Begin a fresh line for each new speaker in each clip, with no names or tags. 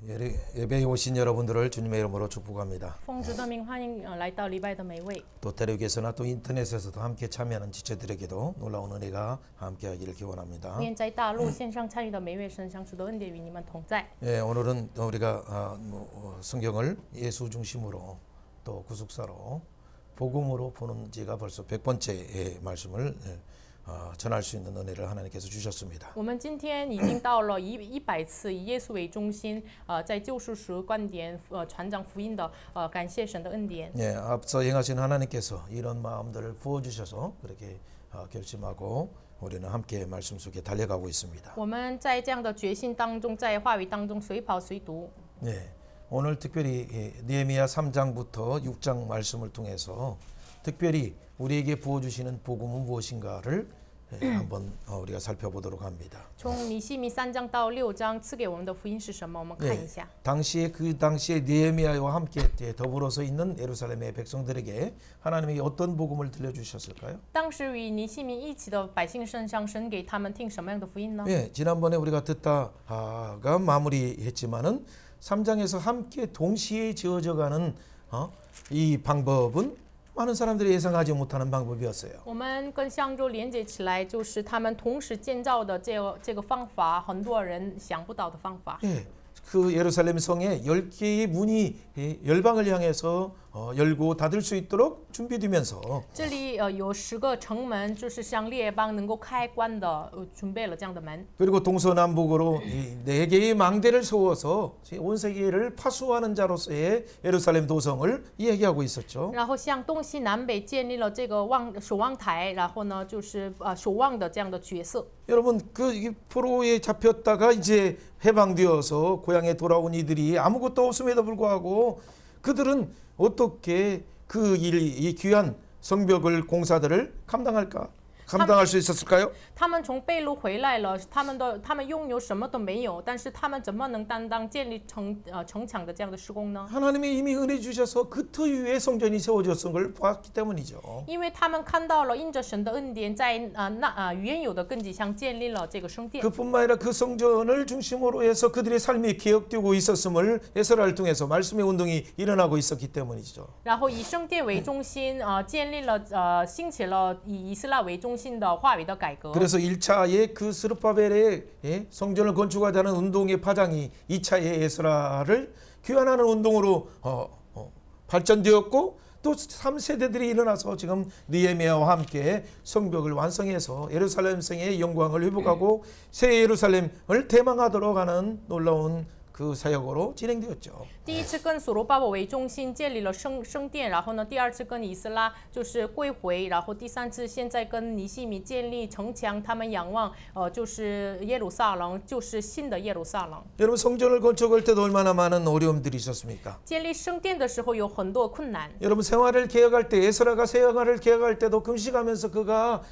예배에 오신 여러분들을 주님의 이름으로 축복합니다.
奉主的名欢迎来到礼拜的每位。
또 대륙에서나 또 인터넷에서도 함께 참여하는 지체들에게도 놀라운 은혜가 함께하기를 기원합니다.
愿在大陆线上参与的每位神上主的恩典与你们同在。
예, 오늘은 우리가 성경을 예수 중심으로 또 구속사로 복음으로 보는 지가 벌써 100번째 말씀을 전할 수 있는 은혜를 하나님께서 주셨습니다.
我们今天已经到了100次以耶稣为中心，在救赎时观点传讲福音的，感谢神的恩典。
예, 앞서 행하신 하나님께서 이런 마음들을 부어주셔서 그렇게 결심하고 우리는 함께 말씀 속에 달려가고 있습니다.
我们在这样的决心当中，在话语当中随跑随读。
예, 오늘 특별히 느헤미야 3장부터 6장 말씀을 통해서 특별히 우리에게 부어주시는 복음은 무엇인가를 한번 우리가 살펴보도록 합니다.
从尼希米3章到6章赐给我们的福音是什么？我们看一下。
당시에 느헤미야와 함께 더불어서 있는 예루살렘의 백성들에게 하나님이 어떤 복음을 들려주셨을까요?
当时与尼希米一起的百姓身上，神给他们听什么样的福音呢？
예, 지난번에 우리가 듣다가 마무리했지만은 3장에서 함께 동시에 지어져가는 이 방법은 많은 사람들이 예상하지 못하는 방법이었어요.
我们跟上周连接起来，就是他们同时建造的这个方法，很多人想不到的方法。
예, 그 예루살렘 성에 10개의 문이 열방을 향해서 열고 닫을 수 있도록 준비되면서
这里有10个城门，就是向列邦能够开关的，准备了这样的门。
그리고 동서남북으로 4개의 망대를 세워서 온 세계를 파수하는 자로서의 예루살렘 도성을 이야기하고 있었죠.
然后向东西南北建立了这个守望台，然后呢就是守望的这样的角色。
여러분 그 포로에 잡혔다가 이제 해방되어서 고향에 돌아온 이들이 아무것도 없음에도 불구하고 그들은 어떻게 이 귀한 성벽을 공사들을 감당할 수 있었을까요?
他们从被掳回来了，他们拥有什么都没有，但是他们怎么能担当建立城墙的这样的施工呢？
하나님이 이미 은혜 주셔서 그 터 위에 성전이 세워졌은 걸 보았기 때문이죠.
因为他们看到了，因着神的恩典，在原有的根基上建立了这个圣殿。
그뿐만 아니라 그 성전을 중심으로 해서 그들의 삶이 개혁되고 있었음을 에스라를 통해서 말씀의 운동이 일어나고 있었기 때문이죠.
然后以圣殿为中心，建立了兴起了以以色列为中心的话语的改革。
그래서 1차의 그 스룹바벨의 성전을 건축하자는 운동의 파장이 2차의 에스라를 귀환하는 운동으로 발전되었고 또 3세대들이 일어나서 지금 느헤미야와 함께 성벽을 완성해서 예루살렘 성의 영광을 회복하고 새 예루살렘을 대망하도록 하는 놀라운 그 사역으로 진행되었죠.
第一次跟所罗巴伯为中心建立了圣殿，然后呢，第二次跟以斯拉就是归回，然后第三次现在跟尼希米建立城墙，他们仰望就是耶路撒冷，就是新的耶路撒冷。
여러분 성전을 건축할 때도 얼마나 많은 어려움들이 있었습니까?
建立圣殿的时候有很多困难。
여러분 생활을 개혁할 때 에스라가 생활을 개혁할 때도 금식하면서 그가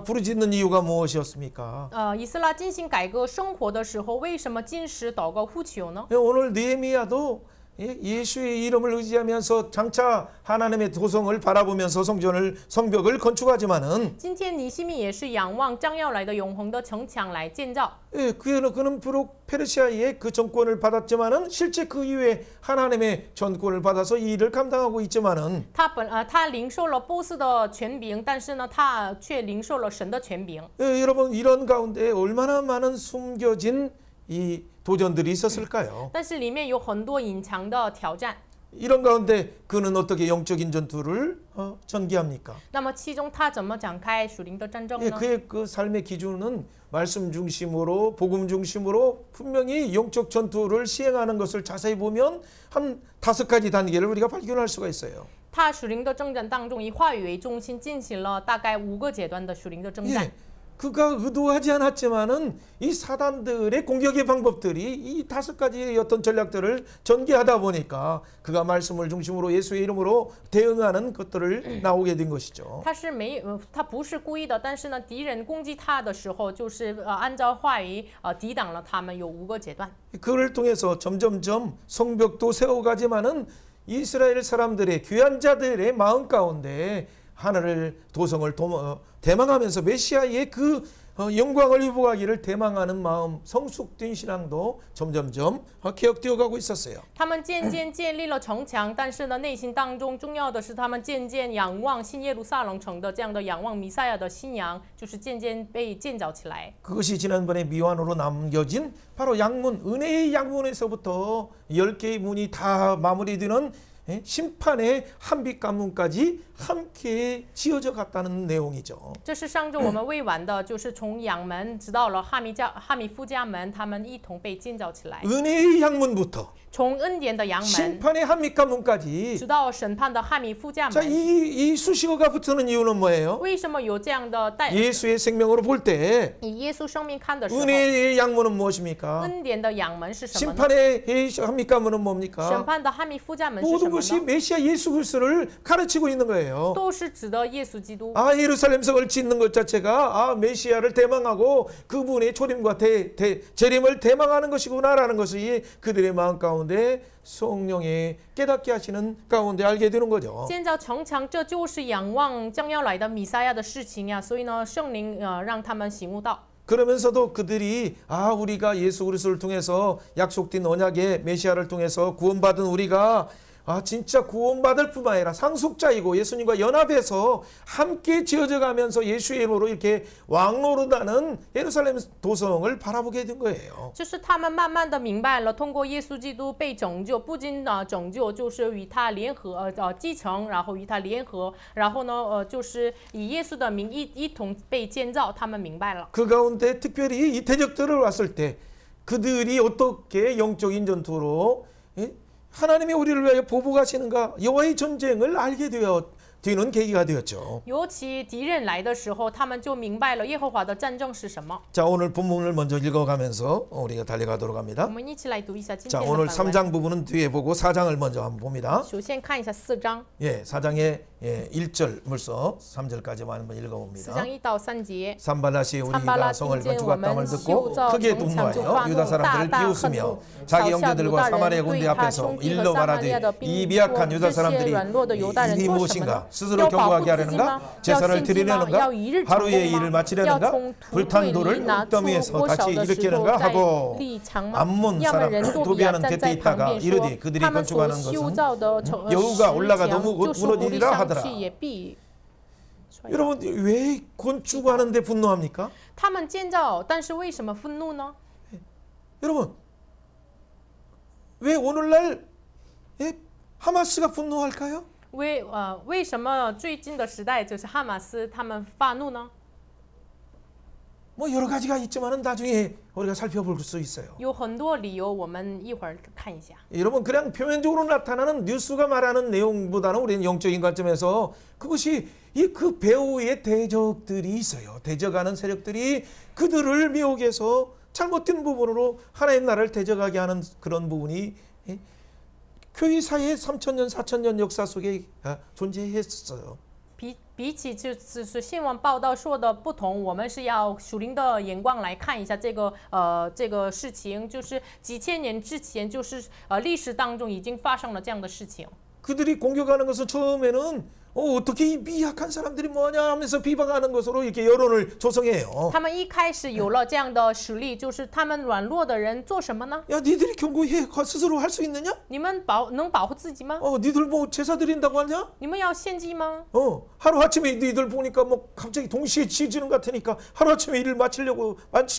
부르짖는 이유가 무엇이었습니까?
以斯拉进行改革生活的时候，为什么禁食祷告呼求呢？
오늘 느헤미야도 예수의 이름을 의지하면서 장차 하나님의 도성을 바라보면서 성벽을 건축하지만은
今天尼希米也是仰望将要来的永恒的城墙来建造。
그는 비록 페르시아의 그 정권을 받았지만은 실제 그 이후에 하나님의 정권을 받아서 이 일을 감당하고 있지만은
他领受了波斯的权柄，但是呢，他却领受了神的权柄。
여러분 이런 가운데 얼마나 많은 숨겨진 이 도전들이 있었을까요?
但是里面有很多隐藏的挑战。
이런 가운데 그는 어떻게 영적인 전투를 전개합니까?
那么其中他怎么展开属灵的战争呢？
그의 그 삶의 기준은 말씀 중심으로 복음 중심으로 분명히 영적 전투를 시행하는 것을 자세히 보면 한 5가지 단계를 우리가 발견할 수가 있어요.
他属灵的征战当中，以话语为中心进行了大概5个阶段的属灵的征战。
그가 의도하지 않았지만은 이 사단들의 공격의 방법들이 이 5가지의 어떤 전략들을 전개하다 보니까 그가 말씀을 중심으로 예수의 이름으로 대응하는 것들을 나오게 된 것이죠.
他不是故意的，但是呢，敌人攻击他的时候，就是按照话语抵挡了他们，有5个阶段。
그를 통해서 점점점 성벽도 세워가지만은 이스라엘 사람들의 귀한 자들의 마음 가운데 하늘을 도성을 대망하면서 메시아의 그 영광을 입어가기를 대망하는 마음, 성숙된 신앙도 점점점 개혁되어 가고 있었어요.
他们渐渐建立了城墙，但是呢，内心当中重要的是，他们渐渐仰望新耶路撒冷城的这样的仰望弥赛亚的信仰，就是渐渐被建造起来。
그것이 지난번에 미완으로 남겨진 바로 양문, 은혜의 양문에서부터 10개의 문이 다 마무리되는 심판의 한빛 관문까지 함께 지어져 갔다는 내용이죠.
这是上周我们未完的，就是从阳门直到了哈米夫家门，他们一同被建造起来。
은혜의 양문부터
从恩典的阳门
심판의 한빛 관문까지.
直到审判的哈米夫家
자,
门。
이 수식어가 붙는 이유는 뭐예요?
为什么有这样的带？
예수의 생명으로 볼 때
以耶稣生命看的时候，
은혜의 양문은 무엇입니까?
恩典的阳门是什么呢？
심판의 한빛 관문은
审
뭡니까?
判的哈米夫家门是
모든
什么
것이
呢？
메시아 예수 그리스도를 가르치고 있는 거예요.
都是指的耶稣基督。
아, 예루살렘 성을 짓는 것 자체가 메시아를 대망하고 그분의 초림과 재림을 대망하는 것이구나라는 것이 그들의 마음 가운데 성령의 깨닫게 하시는 가운데 알게 되는 거죠.
建造城墙，这就是仰望将要来的弥赛亚的事情呀。所以呢，圣灵让他们醒悟到。
그러면서도 그들이 우리가 예수 그리스도를 통해서 약속된 언약의 메시아를 통해서 구원받은 우리가 진짜 구원받을 뿐만 아니라 상속자이고 예수님과 연합해서 함께 지어져 가면서 예수의 이름으로 이렇게 왕노릇하는 예루살렘 도성을 바라보게 된 거예요.
就是他们慢慢的明白了，通过耶稣基督被拯救，不仅拯救，就是与他联合，继承，然后与他联合，然后呢，就是以耶稣的名一同被建造，他们明白了。
그 가운데 특별히 이 대적들을 왔을 때 그들이 어떻게 영적인 전투로 하나님이 우리를 위하여 보복하시는가 여호와의 전쟁을 알게 되는 계기가 되었죠.
尤其敌人来的时候，他们就明白了耶和华的战争是什么。
자, 오늘 본문을 먼저 읽어가면서 우리가 달려가도록
我
합니다.
们一起来读一下今
자,
天的
오늘
本文。
3장 부분은 뒤에 보고 4장을 먼저 한번 봅니다.
首先看一下4章，
예, 4장의 1절 물서 3절까지만 한번
4
읽어봅니다.
章1到3节。
산발라시 우리가
산발라
성을
听见
건축했다함을
我们
듣고
修造
크게
城墙就
분노하여
发怒，
유다
大
사람들을
大恨
비웃으며
怒，
자기
嘲笑犹
형제들과
大
사마리아
人，
군대
对他
앞에서
兄弟和
일러
撒玛利亚的
말하되
兵
이
说
미약한 ：“ 유다
这些
사람들이
软弱的犹大人
일이
做什么呢
무엇인가? ？ 스스로
要保护
경고하게
自己吗？
하려는가?
要
제사를
献祭吗？
드리려는가?
要一日成
하루의
功
일을
吗？要
마치려는가?
从土
불탄
堆里
돌을
拿出
흙더미에서
锅小
다시
的石
일으키려는가
头再
하고
立墙吗？
암몬
亚门人
사람
多比亚
도비아는
站
곁에
在旁
있다가
边说
이르되 ：“ 그들이
他们所
건축하는
修
것은
造的
여우가
石
올라가
墙，
너무
就说不必
무너지리라
上
하더라.
去，也必摔倒。
여러분 왜 건축하는데 분노합니까?
他们建造，但是为什么愤怒呢？
여러분 왜 오늘날 하마스가 분노할까요?
为什么最近的时代就是哈马斯他们发怒呢？
뭐 여러 가지가 있지만은 나중에 우리가 살펴볼 수 있어요.
有很多理由，我们一会儿看一下。
여러분 그냥 표면적으로 나타나는 뉴스가 말하는 내용보다는 우리는 영적인 관점에서 그것이 그 배후의 대적들이 있어요. 대적하는 세력들이 그들을 미혹해서 잘못된 부분으로 하나님 나라를 대적하게 하는 그런 부분이 교회사의 3,000년, 4,000년 역사 속에 존재했었어요.
比起就是新闻报道说的不同，我们是要属灵的眼光来看一下这个事情，就是几千年之前，就是历史当中已经发生了这样的事情。
그들이 공격하는 것은 처음에는 어떻게 이 미약한 사람들이 뭐냐 하면서 비방하는 것으로 이렇게 여론을 조성해요.
他们一开始有了这样的实力，就是他们软弱的人做什么呢？
야, 니들이 경고해 스스로 할 수 있느냐?
你们能保护自己吗？
니들 뭐 제사 드린다고 하냐?
你们要献祭吗？
하루 아침에 니들 보니까 뭐 갑자기 동시에 지지는 것 같으니까 하루 아침에 일을 마칠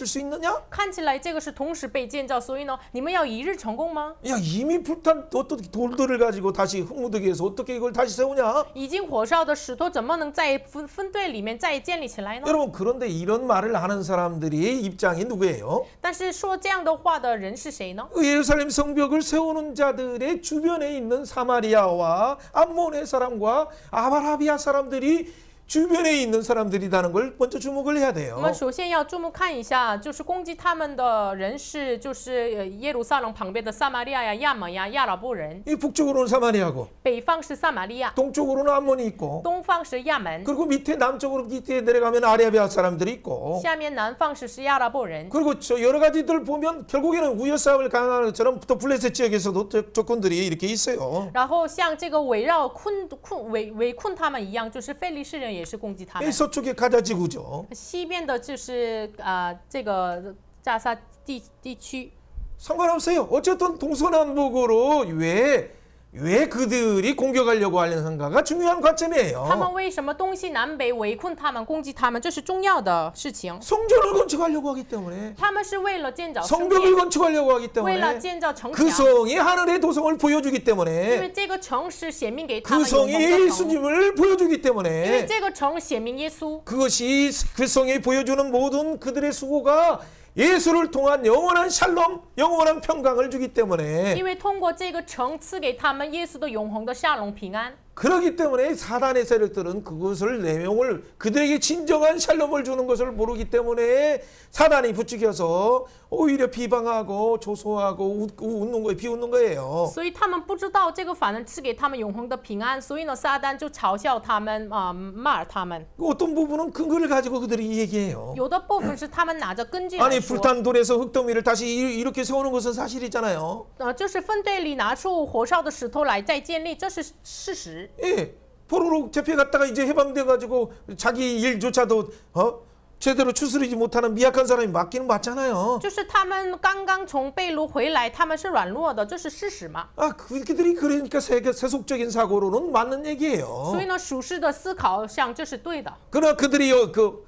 수 있느냐?
看起来这个是同时被建造，所以呢，你们要一日成功吗？
야, 이미 불탄 어떻게 돌들을 가지고 다시 흙무더기에서 어떻게 이걸 다시 세우냐?
已经火烧的石头怎么能在分队里面再建立起来呢？
여러분 그런데 이런 말을 하는 사람들이 입장이 누구예요?
但是说这样的话的人是谁呢？
예루살렘 성벽을 세우는 자들의 주변에 있는 사마리아와 암몬의 사람과 아바라비아 사람들이 주변에 있는 사람들이라는 걸 먼저 주목을 해야
我
돼요.
们首先要注目看一下，就是攻击他们的人是就是耶路撒冷旁边的撒玛利亚呀、亚门呀、亚拉伯人，
이 북쪽으로는 사마리아고
北方是撒玛利亚，
동쪽으로는 암몬이 있고
东方是亚门，
그리고 밑에 남쪽으로 밑에 내려가면 아라비아 사람들이 있고
下面南方是亚拉伯人。
그리고 저 여러 가지들 보면 결국에는 우여 싸움을 강화하는 것처럼 또 블레셋 지역에서도 조건들이 이렇게 있어요.
然后像这个围绕围困他们一样，就是非利士人也是攻击他
이
们。
서쪽의 가자 지구죠.
西边的就是这个加沙地区，
상관없어요. 어쨌든 동서남북으로 왜 그들이 공격하려고 하는가가 중요한
他
관점이에요.
们为什么东西南北围困他们、攻击他们，这是重要的事情。
성전을 건축하려고 하기 때문에
他们是为了建造圣
성벽을
殿，
건축하려고 하기
为了
때문에
建造城
그
墙，
성이 하늘의 도성을 보여주기
因
때문에
为这个城市显明给他
그
们永恒
성이
的城，
예수님을 보여주기
因为
때문에
这个城显明耶稣。
그것이 그 성이 보여주는 모든 그들의 수고가 예수를 통한 영원한 샬롬, 영원한 평강을 주기 때문에
因为通过这个城赐给他们耶稣的永恒的下龙平安，
그렇기 때문에 사단의 세력들은 그것을 내용을 그들에게 진정한 샬롬을 주는 것을 모르기 때문에 사단이 부추겨서 오히려 비방하고 조소하고 웃는 거예요. 비웃는 거예요.
所以他们不知道这个反而赐给他们永恒的平安，所以呢，撒旦就嘲笑他们骂他们。
어떤 부분은 근거를 가지고 그들이 얘기해요.
有的部分是他们拿着根据来
아니
说，
불탄 돌에서 흙더미를 다시 이렇게 세우는 것은 사실이잖아요.
就是粪堆里拿出火烧的石头来再建立，这是事实。
예, 포로로 잡혀갔다가 이제 해방돼가지고 자기 일조차도 제대로 추스리지 못하는 미약한 사람이 맞기는 맞잖아요.
就是他们刚刚从被掳回来，他们是软弱的，这是事实嘛？
아, 그들이 그러니까 세속적인 사고로는 맞는 얘기예요.
所以呢，属世的思考上这是对的。
그러나 그들이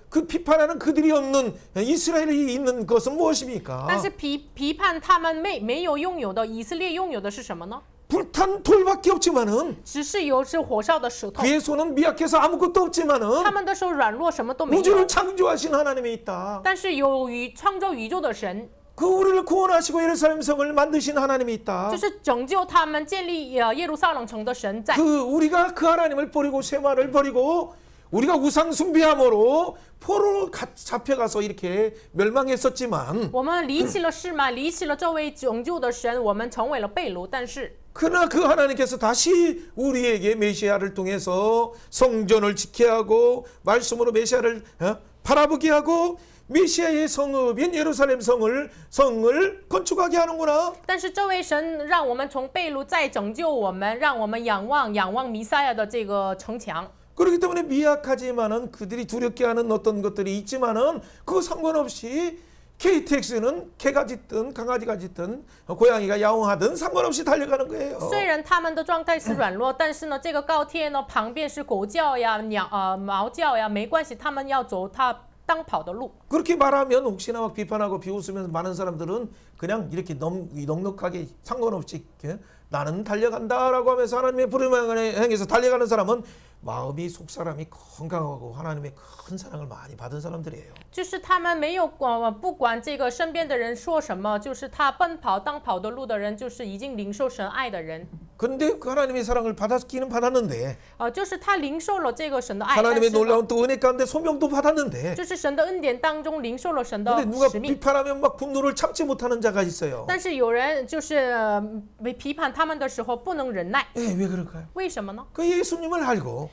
그 비판하는 그들이 없는 이스라엘이 있는 것은 무엇입니까?
但是批判他们没有拥有的，以色列拥有的是什么呢？
불탄 돌밖에 없지만은
只是是火烧的石头，
그의 손은 미약해서 아무것도 없지만은
他们的手软弱，什么都没有。
우주를 창조하신 하나님이 있다.
但是有创造宇宙的神，
그 우리를 구원하시고 예루살렘 성을 만드신 하나님이 있다.
就是拯救他们、建立耶路撒冷城的神在。
우리가 그 하나님을 버리고 쇠마를 버리고 우리가 우상 숭배함으로 포로로 잡혀가서 이렇게 멸망했었지만
我们离弃了世嘛，离弃了这位拯救的神，我们成为了被掳。但是
그러나 그 하나님께서 다시 우리에게 메시아를 통해서 성전을 지켜야 하고 말씀으로 메시아를 바라보게 하고 메시아의 성읍인 예루살렘 성을 건축하게 하는구나.
但是这位神让我们从被掳再拯救我们，让我们仰望弥赛亚的这个城墙。
그렇기 때문에 미약하지만은 그들이 두렵게 하는 어떤 것들이 있지만은 그거 상관없이 KTX는 개가 짖든 강아지가 짖든 고양이가 야옹하든 상관없이 달려가는 거예요.
虽然他们的状态是软弱，但是呢，这个高铁呢旁边是狗叫呀、猫叫呀，没关系，他们要走他当跑的路。
그렇게 말하면 혹시나 막 비판하고 비웃으면서 많은 사람들은 그냥 이렇게 넉넉하게 상관없이 나는 달려간다라고 하면서 하나님의 부름을 행해서 달려가는 사람은 마음이 속사람이 건강하고 하나님의 큰 사랑을 많이 받은 사람들이에요.
就是他们没有不管这个身边的人说什么，就是他奔跑当跑的路的人，就是已经领受神爱的人。
근데 그 하나님의 사랑을 받았기는 받았는데
就是他领受了这个神的爱，但
하나님의
是呢
놀라운 또 은혜 가운데 소명도 받았는데
就是神的恩典当中领受了神的
근데 누가
使命。
비판하면 막 분노를 참지 못하는 자가 있어요.
但是有人就是批判他们的时候不能忍耐，
예, 왜 그럴까요?
为什么呢？
그 예수님을 알고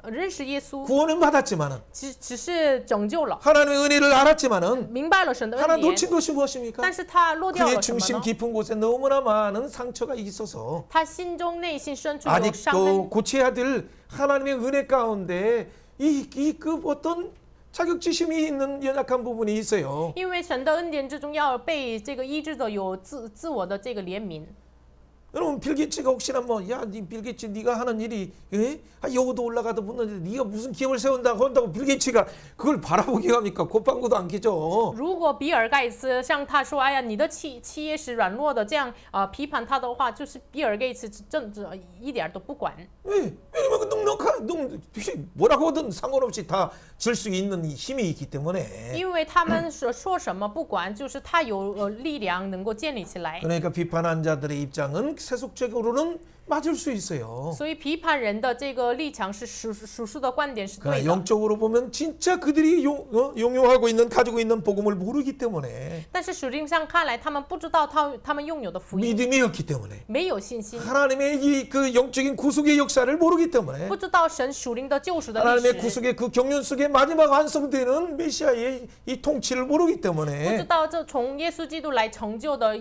认识耶稣，
구원은 받았지만은
只是拯救了，
하나님의 은혜를 알았지만은
明白了神的
하나
恩典，
놓친 것이 무엇입니까?
但是他落掉
그의
了什么
중심
呢？
깊은 곳에 너무나 많은 상처가 있어서
他心中内心深处有伤
아직도
痕，
고쳐야 될 하나님의 은혜 가운데 그 어떤 자격지심이 있는 연약한 부분이 있어요.
因为神的恩典之中要被这个医治的有自我的这个怜悯。
여러분 빌 게이츠가 혹시나 빌 게이츠 네가 하는 일이 여우도 올라가도 붙는데 네가 무슨 기업을 한다고 빌 게이츠가 그걸 바라보게 합니까? 콧방구도 안 끼죠.
如果比尔盖茨向他说：“哎呀，你的企业是软弱的”，这样批判他的话，就是比尔盖茨一点都不管。
왜? 왜냐면 넉넉한 뭐라고든 상관없이 다 질 수 있는 힘이 있기 때문에.
因为他们说什么不管，就是他有力量能够建立起来。
그러니까 비판한 자들의 입장은 세속적으로는 맞을 수 있어요.
所以批判人的这个立场是属实的观点是
그러나
对的。
영적으로 보면 진짜 그들이 용용하고 있는 가지고 있는 복음을 모르기 때문에
但是属灵上看来，他们不知道他们拥有的福音，
믿음이 없기 때문에
没有信心，
하나님의 그 영적인 구속의 역사를 모르기 때문에
不知道神属灵的救赎的历
하나님의
史，
구속의 그 경륜 속에 마지막 완성되는 메시아의 이 통치를 모르기
不知
때문에
道这从耶稣基督来成就的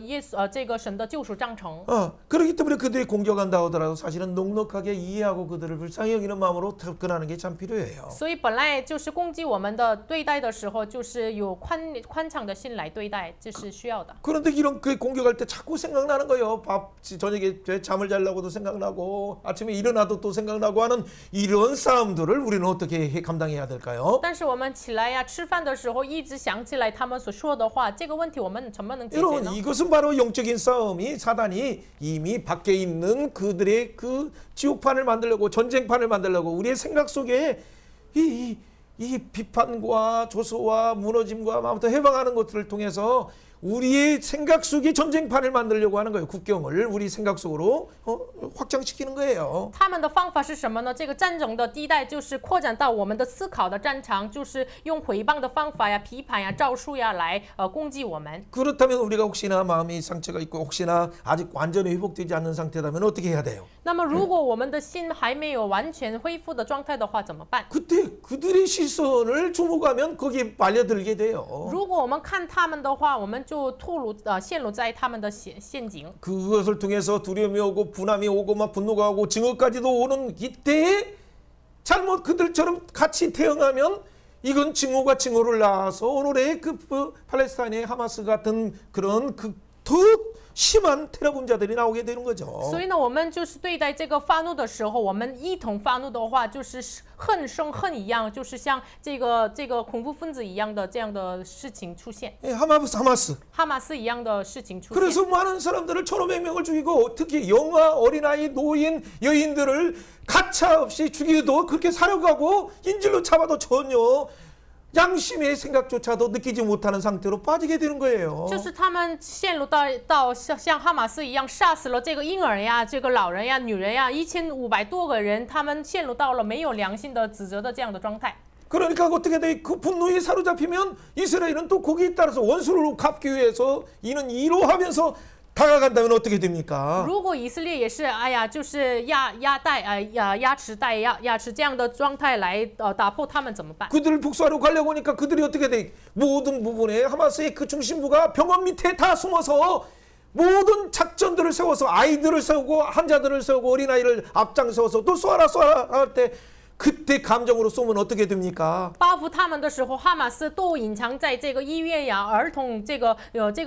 这个神的救赎章程。
그렇기 때문에 그들이 공격한다 하더라도 사실은 넉넉하게 이해하고 그들을 불쌍히 여기는 마음으로 접근하는 게 참 필요해요.
所以本来就是攻击我们的对待的时候，就是有宽敞的心来对待，这是需要的。
그런데 이런 그 공격할 때 자꾸 생각나는 거예요. 저녁에 잠을 자려고도 생각나고 아침에 일어나도 또 생각나고 하는 이런 싸움들을 우리는 어떻게 감당해야 될까요?
但是我们起来呀，吃饭的时候一直想起来他们所说的话，这个问题我们怎么能解决
여러분
呢？
이것은 바로 영적인 싸움이 사단이 이미 밖에 있는 그들의 그 지옥판을 만들려고 전쟁판을 만들려고 우리의 생각 속에 이 비판과 조소와 무너짐과 아무튼 해방하는 것들을 통해서 우리의 생각 속에 전쟁판을 만들려고 하는 거예요. 국경을 우리 생각 속으로 확장시키는 거예요.
他们的方法是什么呢？这个战争的地带就是扩展到我们的思考的战场，就是用毁谤的方法呀、批判呀、招数呀来攻击我们。
그렇다면 우리가 혹시나 마음이 상처가 있고 혹시나 아직 완전히 회복되지 않는 상태라면 어떻게 해야 돼요?
那么，如果我们的心还没有完全恢复的状态的话，怎么办？
그때 그들의 시선을 주목하면 거기에 말려들게 돼요.
如果我们看他们的话，我们就陷入在他们的陷阱。
그것을 통해서 두려움이 오고 분함이 오고 막 분노가 오고 증오까지도 오는 이때에 잘못 그들처럼 같이 대응하면 이건 증오가 증오를 낳아서 오늘의 그 팔레스타인의 하마스 같은 그런 더 심한 테러 분자들이 나오게 되는 거죠.
所以呢，我们就是对待这个发怒的时候，我们一同发怒的话，就是恨生恨一样，就是像这个恐怖分子一样的这样的事情出现，
하마스.
哈马斯一样的事情出现。
그래서 많은 사람들을 1,500명을 죽이고 특히 영아, 어린아이, 노인, 여인들을 가차없이 죽이도 그렇게 사려가고 인질로 잡아도 전혀 양심의 생각조차도 느끼지 못하는 상태로 빠지게 되는 거예요.
就是他们陷入到像哈马斯一样，杀死了这个婴儿呀、这个老人呀、女人呀，1500多个人，他们陷入到了没有良心的指责的这样的状态。
그러니까 어떻게 돼? 그 분노에 사로잡히면 이스라엘은 또 거기에 따라서 원수를 갚기 위해서 이는 이로하면서 다가간다면 어떻게 됩니까?
如果以色列也是，哎呀，就是压持这样的状态来打破他们怎么办？
그들을 복수하러 가려고 하니까 그들이 어떻게 돼? 모든 부분에 하마스의 그 중심부가 병원 밑에 다 숨어서 모든 작전들을 세워서 아이들을 세우고 환자들을 세우고 어린아이를 앞장서서 또 쏘아라 할 때 그때 감정으로 쏘면 어떻게 됩니까?
报复他们的时候，哈马斯都隐藏在这个医院呀、儿童这个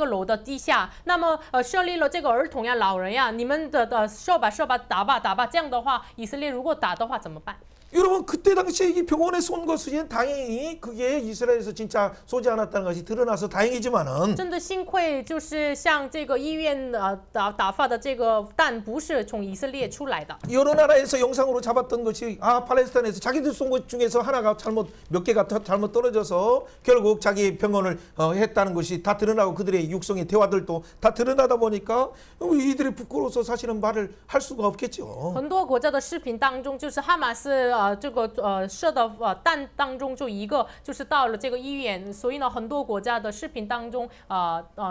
楼的地下。那么设立了这个儿童呀、老人呀，你们的射吧，打吧，这样的话，以色列如果打的话怎么办？
여러분 그때 당시에 이 병원에 쏜 것은 다행히 그게 이스라엘에서 진짜 쏘지 않았다는 것이 드러나서 다행이지만은
真的幸亏就是像这个医院打发的这个弹不是从以色列出来的。
여러 나라에서 영상으로 잡았던 것이 팔레스타인에서 자기들 쏜 것 중에서 하나가 몇 개가 잘못 떨어져서 결국 자기 병원을 했다는 것이 다 드러나고 그들의 육성의 대화들도 다 드러나다 보니까 이들이 부끄러워서 사실은 말을 할 수가 없겠죠.
很多国家的视频当中，就是哈马斯这个射的弹当中就一个就是到了这个医院，所以呢很多国家的视频当中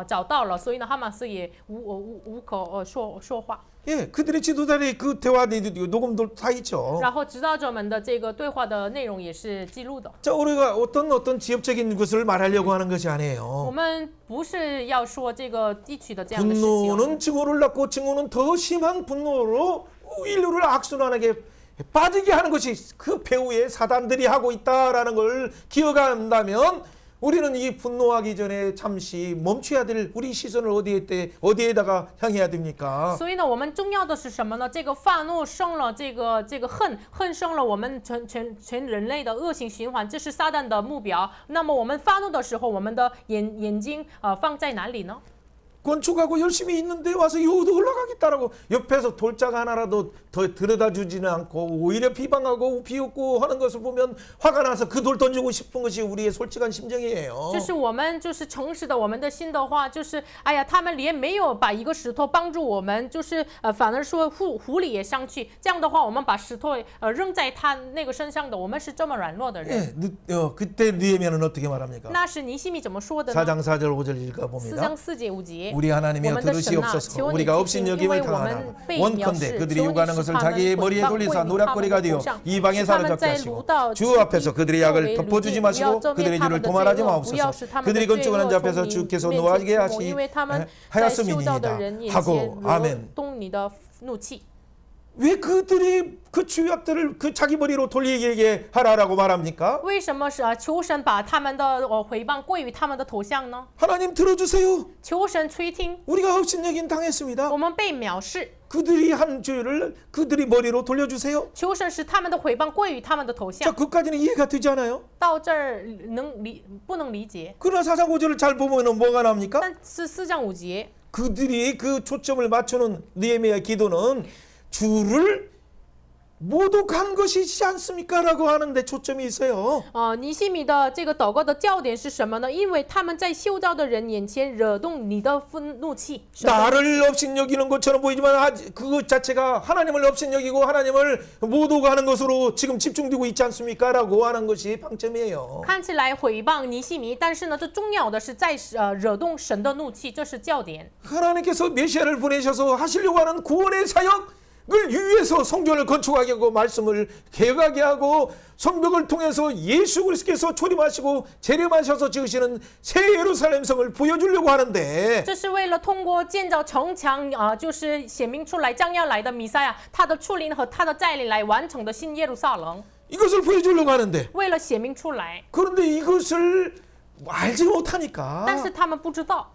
找到了，所以呢哈马斯也无可说话。
예, 그들의 지도자의 그 대화 녹음들 다 있죠.
然后指导者们的这个对话的内容也是记录的。
자, 우리가 어떤 지역적인 것을 말하려고 하는 것이
我
아니에요.
们不是要说这个地区的这样的事情。
분노는 증오를 낳고 증오는 더 심한 분노로 인류를 악순환하게 빠지게 하는 것이 그 배후에 사단들이 하고 있다라는 걸 기억한다면 우리는 이 분노하기 전에 잠시 멈춰야 될 우리 시선을 어디에다가 향해야 됩니까?
所以呢，我们重要的是什么呢？这个发怒生了这个恨生了我们全人类的恶性循环，这是撒旦的目标。那么我们发怒的时候，我们的眼睛放在哪里呢？
건축하고 열심히 있는데 와서 여기도 올라가겠다라고 옆에서 돌짝 하나라도 더 들여다 주지는 않고 오히려 비방하고 비웃고 하는 것을 보면 화가 나서 그 돌 던지고 싶은 것이 우리의 솔직한 심정이에요.
就是我们就是诚实的，我们的心的话，就是哎呀，他们连没有把一个石头帮助我们，就是反而说狐狸也上去，这样的话，我们把石头扔在他那个身上的，我们是这么软弱的人。
그때 느헤미야는 어떻게 말합니까?
那是尼希米怎么说的呢？
4장 4절 5절 읽어봅니다.
4장 4节5节。
우리 하나님이여
我们的
들으시
神啊，
없어서
求你
우리가
听，
없인
因为
여김을
我
당하나
们被藐
원컨대
视，
그들이
求你
요구하는
使
것을
他们
자기의
毁
머리에
谤
돌리사
归于他们
노략거리가
的
되어
头上，
이방에
使他们
사로잡게
在
하시고
掳到
주
基
앞에서
地
그들의
作
약을
为掳
덮어주지
地，不要
마시고
遮灭
그들의
他
죄를
们的罪
도말하지
恶，不要
마옵소서
使他们的
그들이
罪
건축을 한
恶
자
从
앞에서
你
주께서
面前
노하게
出没，
하시
因为他们在修
하였음이니이다
道的人眼前
하고
惹
아멘.
动你的怒气。
왜 그들이 그 주약들을 그 자기 머리로 돌리게 하라라고 말합니까?
为什么是求神把他们的毁谤归于他们的头像呢？
하나님 들어주세요.
求神垂听，
우리가 업신여긴 당했습니다.
我们被藐视，
그들이 한 죄를 그들이 머리로 돌려주세요.
求神使他们的毁谤归于他们的头
자,
像。
그까지는 이해가 되지 않아요?
到这儿不能理解，
그러나 4장 5절을 잘 보면 뭐가 납니까?
但是4章5节，
그들이 그 초점을 맞추는 느헤미야의 기도는 주를 모독한 것이지 않습니까? 라고 하는데 초점이 있어요.
尼西米的这个祷告的焦点是什么呢？因为他们在修造的人眼前惹动你的愤怒气。
나를 업신여기는 것처럼 보이지만 그것 자체가 하나님을 업신여기고 하나님을 모독하는 것으로 지금 집중되고 있지 않습니까? 라고 하는 것이 방점이에요.
看起来毁谤尼西米，但是呢，这重要的是在惹动神的怒气，这是焦点。
하나님께서 메시아를 보내셔서 하시려고 하는 구원의 사역 을 위해서 성전을 건축하게 하고 말씀을 개혁하게 하고 성벽을 통해서 예수 그리스도께서 초림하시고 재림하셔서 지으시는 새 예루살렘 성을 보여주려고 하는데
这是为了通过建造城墙就是显明出来将要来的弥赛亚，他的出临和他的再临来完成的新耶路撒冷，
이것을 보여주려고 하는데
为了显明出来，
그런데 이것을 알지 못하니까
但是他们不知道。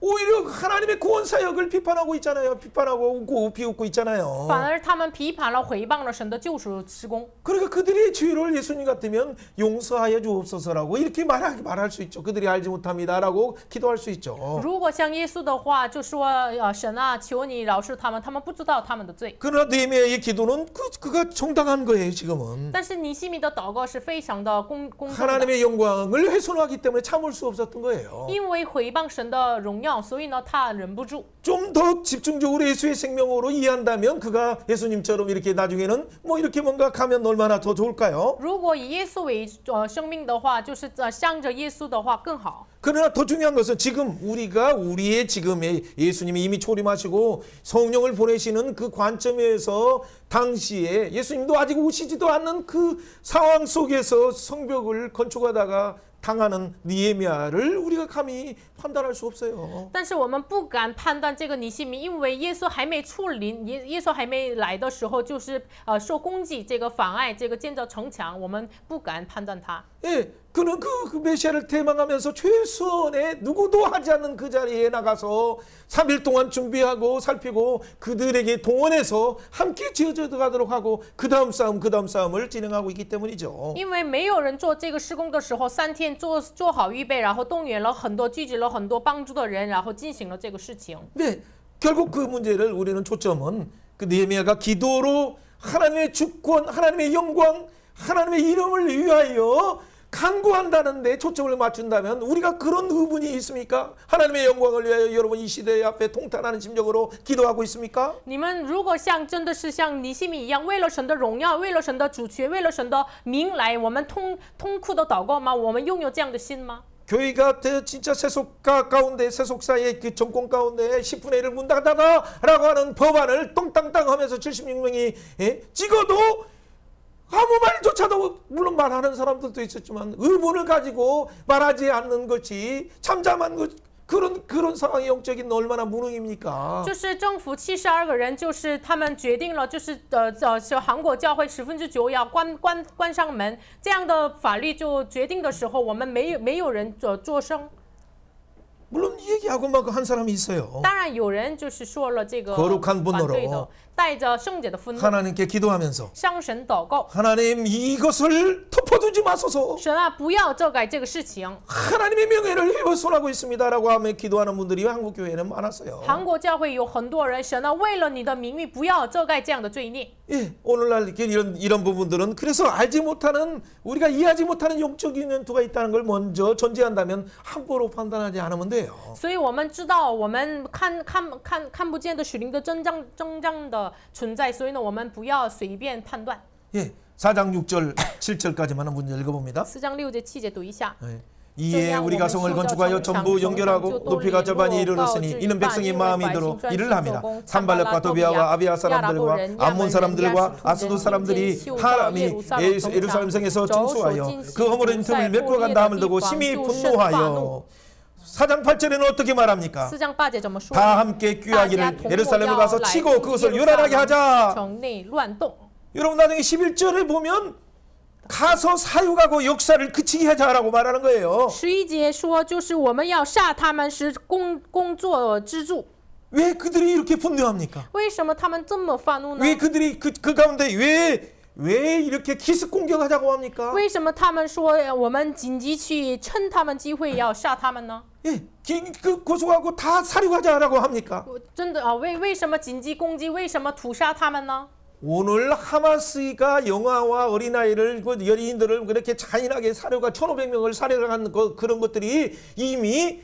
오히려 하나님의 구원 사역을 비판하고 있잖아요. 비판하고 웃고 비웃고 있잖아요.
反而他们批判了、毁谤了神的救赎施工。
그러니까 그들의 죄를 예수님 같으면 용서하여 주옵소서라고 이렇게 말할 수 있죠. 그들이 알지 못합니다라고 기도할 수 있죠.
如果像耶稣的话，就说神啊，求你饶恕他们，他们不知道他们的罪。
그러나 느헤미야의 기도는 그가 정당한 거예요. 지금은
但是尼西米的祷告是非常的公正的，
하나님의 영광을 훼손하기 때문에 참을 수 없었던 거예요.
因为毁谤神的荣耀，所以呢，他忍不住。
좀 더 집중적으로 예수의 생명으로 이해한다면 그가 예수님처럼 이렇게 나중에는 뭐 이렇게 뭔가 가면 얼마나 더 좋을까요?
如果以耶稣为生命的话，就是向着耶稣的话更好。
그러나 더 중요한 것은 지금 우리가 우리의 지금의 예수님이 이미 초림하시고 성령을 보내시는 그 관점에서 당시에 예수님도 아직 오시지도 않는 그 상황 속에서 성벽을 건축하다가 당하는 느헤미야를 우리가 감히 판단할 수 없어요.
但是我们不敢判断这个尼西米，因为耶稣还没出临，耶稣还没来的时候，就是受攻击，这个妨碍这个建造城墙，我们不敢判断他。
예, 그는 그 메시아를 대망하면서 최선의 누구도 하지 않는 그 자리에 나가서 3일 동안 준비하고 살피고 그들에게 동원해서 함께 지어져 가도록 하고 그 다음 싸움을 진행하고 있기 때문이죠.
因为没有人做这个施工的时候，3天做好预备，然后动员了很多、聚集了很多帮助的人，然后进行了这个事情。
네, 결국 그 문제를 우리는 초점은 그 느헤미야가 기도로 하나님의 주권, 하나님의 영광, 하나님의 이름을 위하여 간구한다는데 초점을 맞춘다면 우리가 그런 의문이 있습니까? 하나님의 영광을 위하여 여러분 이 시대 앞에 통탄하는 심정으로 기도하고 있습니까?
你们如果真的是像尼西米一样，为了神的荣耀，为了神的主权，为了神的名来，我们痛哭的祷告吗？我们拥有这样的心吗？
교회가 진짜 세속가 가운데 세속사의 그 정권 가운데 10분의 1을 문 닫아라라고 하는 법안을 똥땅땅 하면서 76명이 찍어도 아무 말조차도 물론 말하는 사람들도 있었지만 의문을 가지고 말하지 않는 것이 잠잠한 것 그런 상황의 영적인 얼마나 무능입니까?
就是政府72个人，就是他们决定了，就是韩国教会9%要关上门，这样的法律就决定的时候，我们没有人作声。
물론 얘기하고 막 한 사람이 있어요.
当然有人就是说了这个
거룩한
反对
분노로
的，带着圣洁的愤怒
하나님께 기도하면서
向神祷告。
하나님 이것을 덮어두지 마소서.
神啊，不要遮盖这个事情。
하나님의 명예를 훼손하고 있습니다라고 하며 기도하는 분들이 한국 교회에는 많았어요.
韩国教会有很多人，神啊，为了你的名誉，不要遮盖这样的罪孽。
예, 오늘날 이렇게 이런 부분들은 그래서 알지 못하는 우리가 이해하지 못하는 영적인 연투가 있다는 걸 먼저 전제한다면 함부로 판단하지 않으면 돼요.
所以我们知道，我们看不见的属灵的真正的存在，所以呢，我们不要随便判断。
예, 4장 6절 7절까지만 한번 읽어봅니다.
4장 6节7节读一下。
예, 이에 우리가 성을 건축하여 전부 연결하고 높이가 절반이 이르렀으니 이는 백성의 마음이 들어 이를 함이라. 산발락과 도비아와 아비아 사람들과 암몬 사람들과 아스도 사람들이 하람이 예루살렘 성에서 중수하여 그 허물은 틈을 메꾸어 간다 함을 두고 심히 분노하여 4장 8절에는 어떻게 말합니까?
4章8节怎么说？
다 함께 귀하기를 예루살렘에 가서 치고 그것을 요란하게 하자.
城内乱动。
여러분 나중에 11절에 보면 가서 사육하고 역사를 그치게 하자라고 말하는 거예요.
11节说，就是我们要杀他们，是工作支柱。
왜 그들이 이렇게 분노합니까?
为什么他们这么发怒呢？
왜 그들이 그 가운데 왜 이렇게 기습 공격하자고 합니까?
为什么他们说我们紧急去趁他们机会要杀他们呢？
예, 그 고소하고 다 사륙하자라고 합니까?
真的啊，为什么紧急攻击？为什么屠殺他们呢？
오늘 하마스가 영아와 어린아이를 그 연인들을 그렇게 잔인하게 사려가 1,500명을 살해한 그런 것들이 이미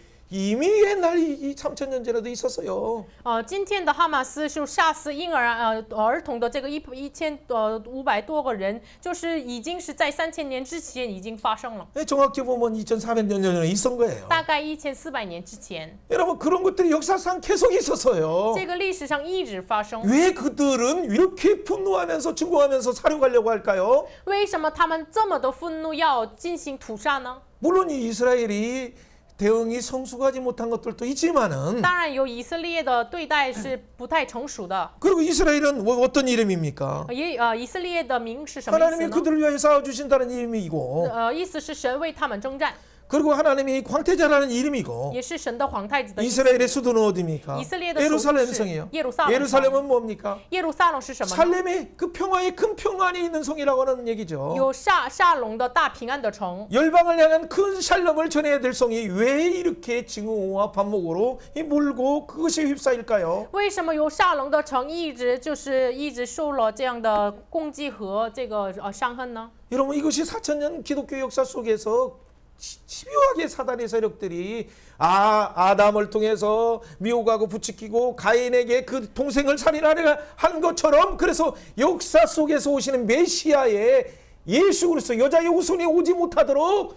옛날 3,000년 전에도 있었어요.
今天的哈马斯就杀死婴儿儿童的这个1500多个人，就是已经是在3000年之前已经发生了。
정확히 보면 2,400년 전에 있었던 거예요.
大概1400年之前。
여러분 그런 것들이 역사상 계속 있었어요.
这个历史上一直发生。
왜 그들은 이렇게 분노하면서 증오하면서 사륙하려고 할까요?
为什么他们这么的愤怒要进行屠杀呢？
물론 이 이스라엘이 대응이 성숙하지 못한 것들도 있지만은
当然有以色列的对待是不太成熟的。
그리고 이스라엘은 어떤 이름입니까?
以色列的名是什么意思
하나님이
呢？
그들을 위하여 싸워주신다는 이름이고
意思是神为他们征战，
그리고 하나님이 광태자라는 이름이고
也是神的皇太子的意思。
이스라엘의 수도는 어디입니까?
이스라엘의
예루살렘
수도是
성이에요.
耶路撒冷城。
예루살렘은 뭡니까?
耶路撒冷是什么呢？
살렘의 그 평화의 큰 평안이 있는 성이라고 하는 얘기죠.
有沙龙的大平安的城。
열방을 향한 큰 샬롬을 전해야 될 성이 왜 이렇게 증오와 반목으로 몰고 그것이 휩싸일까요?
为什么有沙龙的城一直受了这样的攻击和这个伤痕呢？
여러분 이것이 4,000년 기독교 역사 속에서 집요하게 사단의 세력들이 아담을 통해서 미혹하고 부추기고 가인에게 그 동생을 살인하려 한 것처럼 그래서 역사 속에서 오시는 메시아의 예수 그리스도 여자의 후손이 오지 못하도록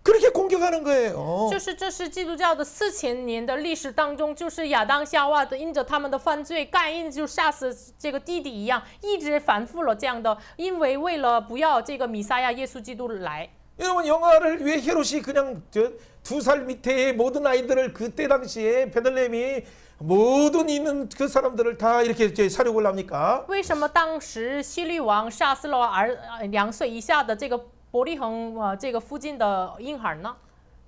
그렇게 공격하는 거예요.
这是基督教的4000年的历史当中，就是亚当夏娃的因着他们的犯罪，盖因就杀死这个弟弟一样，一直反复了这样的，因为为了不要这个弥赛亚耶稣基督来。
여러분 영화를 왜 헤롯이 그냥 2살 밑에 모든 아이들을 그때 당시에 베들레헴이 모든 있는 그 사람들을 다 이렇게 사륙을 합니까?
为什么当时希律王杀死了2岁以下的这个伯利恒这个附近的婴孩呢？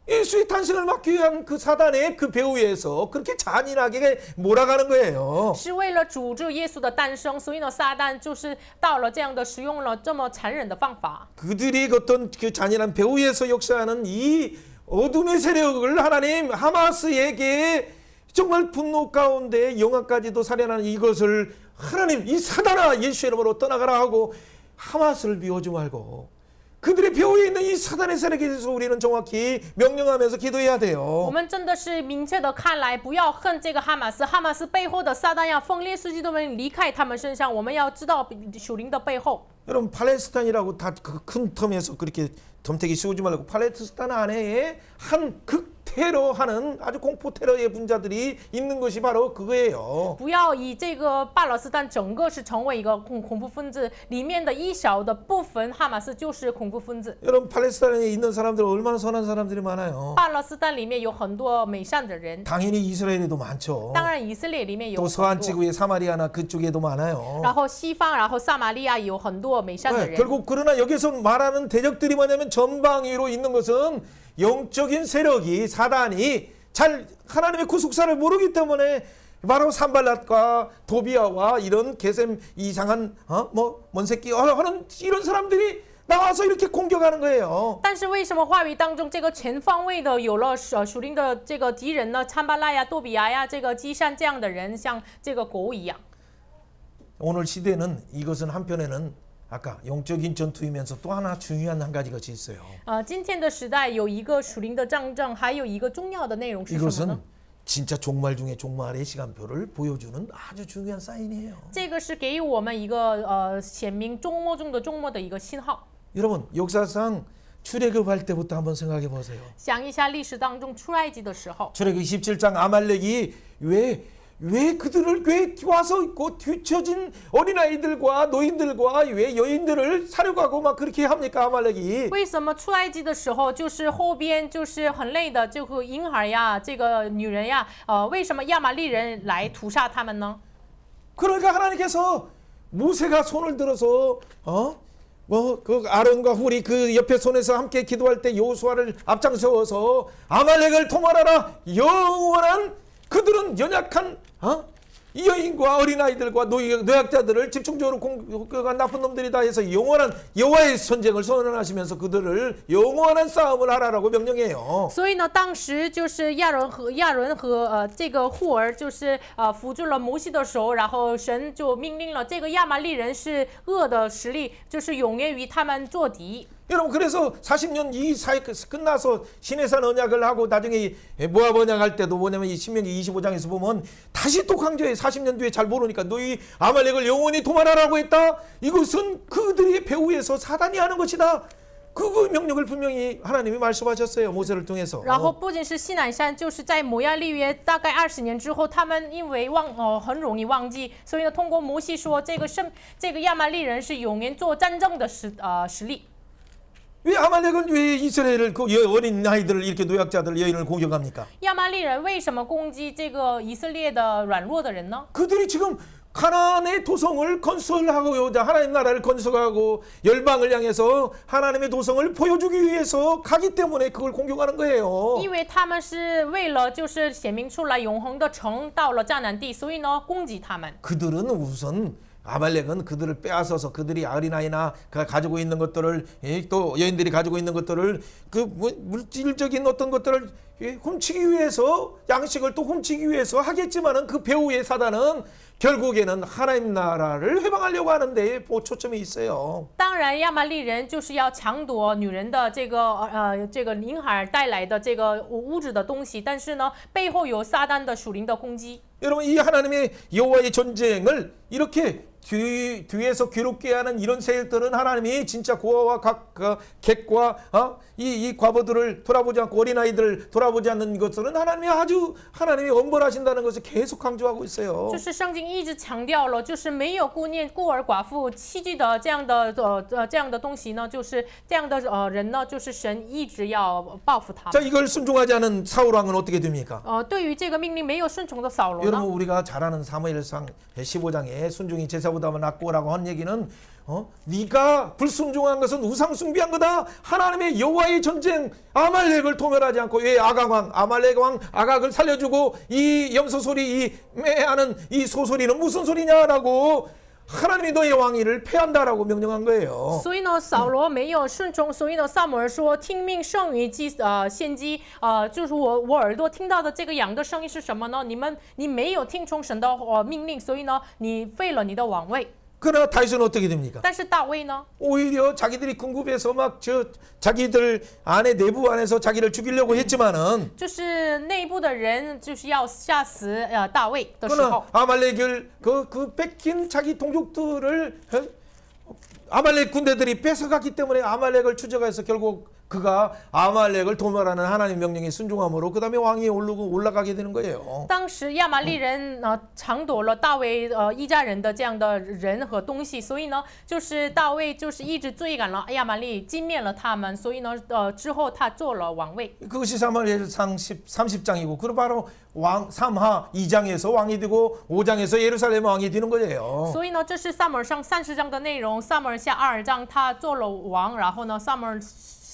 예수의 탄생을 막기 위한 그 사단의 그 배후에서 그렇게 잔인하게 몰아가는 거예요.
是为了阻止耶稣的诞生，所以呢，撒旦就是到了这样的使用了这么残忍的方法。
그들이 어떤 그 잔인한 배후에서 역사하는 이 어둠의 세력을 하나님 하마스에게 정말 분노 가운데 영아까지도 살해하는 이것을 하나님 이 사단아 예수의 이름으로 떠나가라 하고 하마스를 미워하지 말고 그들의 배후에 있는 이 사단의 세력에 대해서 우리는 정확히 명령하면서 기도해야 돼요.
我们真的是明确的看来，不要恨这个哈马斯，哈马斯背后的撒旦要奉耶稣基督们离开他们身上。我们要知道属灵的背后。
여러분 팔레스타인이라고 다 그 큰 텀에서 그렇게 덤태기 씌우지 말고 팔레스타인 안에 한 극테러하는 아주 공포 테러의 분자들이 있는 것이 바로 그거예요.
不要以这个巴勒斯坦整个是成为一个恐怖分子，里面的一小的部分哈马斯就是恐怖分子。
여러분 팔레스타인에 있는 사람들은 얼마나 선한 사람들이 많아요.
巴勒斯坦里面有很多美善的人，
당연히 이스라엘에도 많죠.
当然以色列里面有
또
很
서안
多，
지구의 사마리아나 그쪽에도 많아요.
然后西方，然后撒玛利亚有很多美善的
네,
人。
결국 그러나 여기서 말하는 대적들이 뭐냐면 전방위로 있는 것은 영적인 세력이 사단이 잘 하나님의 구속사를 모르기 때문에 바로 산발랏과 도비아와 이런 게셈 이상한 뭔 새끼 하는 이런 사람들이 나와서 이렇게 공격하는 거예요.
但是为什么话语当中这个全方位的有了属灵的这个敌人呢？参巴拉呀、多比亚呀、这个基善这样的人，像这个狗一样。
오늘 시대는 이것은 한편에는 아까 영적인 전투이면서 또 하나 중요한 한 가지 것이 있어요.
今天的时代有一个属灵的战争，还有一个重要的内容是什么
이것은
呢？
진짜 종말 중에 종말의 시간표를 보여주는 아주 중요한 사인이에요.
这个是给我们一个显明终末中的终末的一个信号。
여러분 역사상 출애굽할 때부터 한번 생각해 보세요.
想一下历史当中出埃及的时候，
출애굽 27장 아말렉이 왜 그들을 왜 와서 뒤처진 어린아이들과 노인들과 왜 여인들을 사려가고 막 그렇게 합니까 아말렉이?
为什么出埃及的时候，就是后边就是很累的这个婴孩呀，这个女人呀，为什么亚玛力人来屠杀他们呢？
그러니까 하나님께서 모세가 손을 들어서 그 아론과 훌이 그 옆에 손에서 함께 기도할 때 여호수아를 앞장서서 아말렉을 통할하라. 영원한 그들은 연약한 이 여인과 어린아이들과 노약자들을 집중적으로 공격한 나쁜 놈들이다 해서 영원한 여호와의 전쟁을 선언하시면서 그들을 영원한 싸움을 하라라고 명령해요.
所以呢，当时就是亚伦和这个户儿就是扶住了摩西的手，然后神就命令了这个亚玛力人是恶的实力，就是永远与他们作敌。
여러분 그래서 40년 이 사이 끝나서 시내산 언약을 하고 나중에 모압 언약할 때도 뭐냐면 이 신명기 25장에서 보면 다시 또 강조해 40년 뒤에 잘 모르니까 너희 아말렉을 영원히 도말하라고 했다. 이것은 그들의 배후에서 사단이 하는 것이다. 그 명령을 분명히 하나님이 말씀하셨어요. 모세를 통해서.
然后不仅是西乃山，就是在摩亚立约大概20年之后，他们因为很容易忘记，所以呢，通过摩西说这个亚玛力人是永远做战争的实力。
왜 아말렉은 왜 이스라엘을 그 어린 아이들을 이렇게 노약자들 여인을 공격합니까?
亚玛力人为什么攻击这个以色列的软弱的人呢？
그들이 지금 가나안의 도성을 건설하고자 하나님 나라를 건설하고 열방을 향해서 하나님의 도성을 보여주기 위해서 가기 때문에 그걸 공격하는 거예요.
因为他们是为了就是显明出来永恒的城到了迦南地，所以呢攻击他们。
그들은 우선 아말렉은 그들을 빼앗아서 그들이 어린아이나 가지고 있는 것들을 또 여인들이 가지고 있는 것들을 그 물질적인 어떤 것들을 훔치기 위해서 양식을 또 훔치기 위해서 하겠지만은 그 배후의 사단은 결국에는 하나님 나라를 회방하려고 하는 데에 초점이 있어요.
当然，亚玛力人就是要抢夺女人的这个婴孩带来的这个物质的东西，但是呢，背后有撒旦的属灵的攻击。
여러분 이 하나님의 여호와의 전쟁을 이렇게 뒤에서 괴롭게 하는 이런 세력들은 하나님이 진짜 고아와 객과 이 과부들을 돌아보지 않고 어린아이들을 돌아보지 않는 것들은 하나님이 엄벌하신다는 것을 계속 강조하고 있어요.
就是圣经一直强调了，就是没有顾念孤儿寡妇器具的这样的东西呢，就是这样的人呢，就是神一直要报复他们。
자 이걸 순종하지 않은 사울 왕은 어떻게 됩니까?
对于这个命令没有顺从的扫罗呢？
여러분 우리가 잘 아는 사무엘상 15장에 순종이 제사보다 낫고라고 한 얘기는 네가 불순종한 것은 우상 숭배한 거다. 하나님의 여호와의 전쟁 아말렉을 도멸하지 않고 왜 아각왕 아말렉 왕 아각을 살려주고 이 염소소리 이 매하는 이 소소리는 무슨 소리냐라고 하나님이 너의 왕위를 패한다라고 명령한 거예요.
所以呢，扫罗没有顺从，所以呢，撒母耳说：“听命胜于献祭。”就是我耳朵听到的这个羊的声音是什么呢？你没有听从神的命令，所以呢，你废了你的王位。
그러나 다윗은 어떻게 됩니까?
但是大卫呢？
오히려 자기들이 궁급해서 막 자기들 내부 안에서 자기를 죽이려고 했지만은
就是内部的人就是要吓死大卫的时
그러나
候，
아말렉을 그 뺏긴 자기 동족들을 아말렉 군대들이 뺏어갔기 때문에 아말렉을 추적해서 결국 그가 아말렉을 도멸하는 하나님 명령에 순종함으로 그 다음에 왕위에 올라가게 되는 거예요.
当时亚玛力人抢夺了大卫一家人的这样的人和东西，所以呢，就是大卫就是一直追赶了亚玛力，歼灭了他们，所以呢，之后他做了王位。
그것이 사무엘상 30장이고 그리고 바로 왕 3하 2장에서 왕이 되고 5장에서 예루살렘 왕이 되는 거예요.
所以呢，这是撒母耳上30章的内容，撒母耳下2章他做了王，然后呢，撒母耳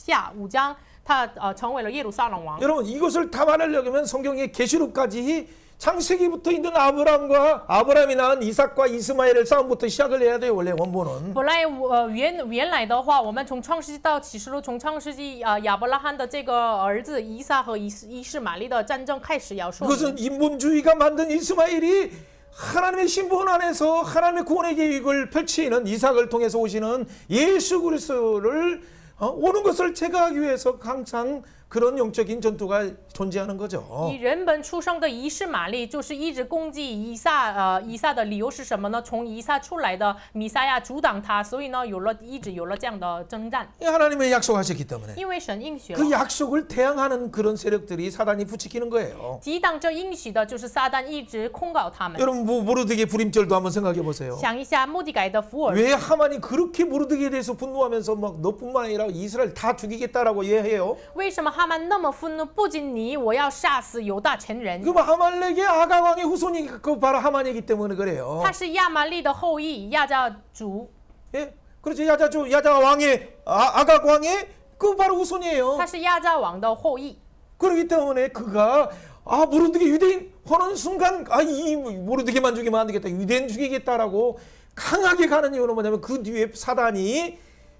下5章他成为了耶路撒冷王。
여러분 이것을 다 말하려면 성경의 계시록까지 창세기부터 있는 아브라함이 낳은 이삭과 이스마엘의 싸움부터 시작을 해야 돼요. 원래 원본은.
本来原来的话，我们从创世纪到启示录，从创世纪亚伯拉罕的这个儿子以撒和以实玛利的战争开始要说明。
그것은 인본주의가 만든 이스마엘이 하나님의 신분 안에서 하나님의 구원의 계획을 펼치는 이삭을 통해서 오시는 예수 그리스도를 오는 것을 제거하기 위해서 항상 그런 영적인 전투가 존재하는 거죠.
以人本出生的以实玛利，就是一直攻击以撒。以撒的理由是什么呢？从以撒出来的弥赛亚阻挡他，所以呢，一直有了这样的征战。
하나님의 약속하셨기 때문에
因为神应许了，
그 약속을 대항하는 그런 세력들이 사단이 부추기는 거예요.
抵挡这应许的就是撒旦一直控告他们。
여러분 모르드게 불임절도 한번 생각해 보세요.
想一下末底改的福尔，
왜 하만이 그렇게 모르드게에 대해서 분노하면서 막 너뿐만 아니라 이스라엘 다 죽이겠다라고 예해요?
为什么哈曼那么愤怒？不仅你，我要杀死犹大全人。
그 하말렉의 아가 왕의 후손이 그 바로 하만이기 때문에 그래요.
他是亚玛利的后裔，亚家族，
예, 그렇죠. 야자 왕의 아가 왕의 그 바로 후손이에요.
他是亚家王的后裔。
그렇기 때문에 그가 모르드게 유대인 하는 순간 이 모르드게만 죽이면 안 되겠다. 유대인 죽이겠다라고 강하게 가는 이유는 뭐냐면 그 뒤에 사단이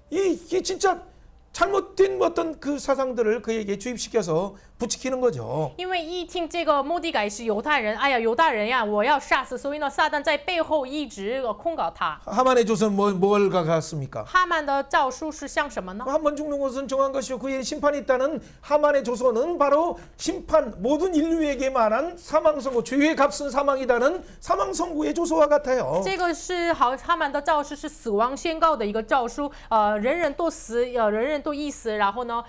이게 진짜 잘못된 어떤 그 사상들을 그에게 주입시켜서 부추기는 거죠.
因为一听这个末底改是犹太人，哎呀，犹大人呀，我要杀死，所以呢，撒旦在背后一直控告他。
하만의 조선 뭘 같습니까?
哈曼的诏书是像什么呢？
한 번 죽는 것은 정한 것이요 그의 심판이 있다는 하만의 조선은 바로 심판 모든 인류에게 말한 사망 선고 죄의 값은 사망이다는 사망 선고의 조서와 같아요.
这个是哈曼的诏书是死亡宣告的一个诏书，人人都死，人人都一死，然后呢，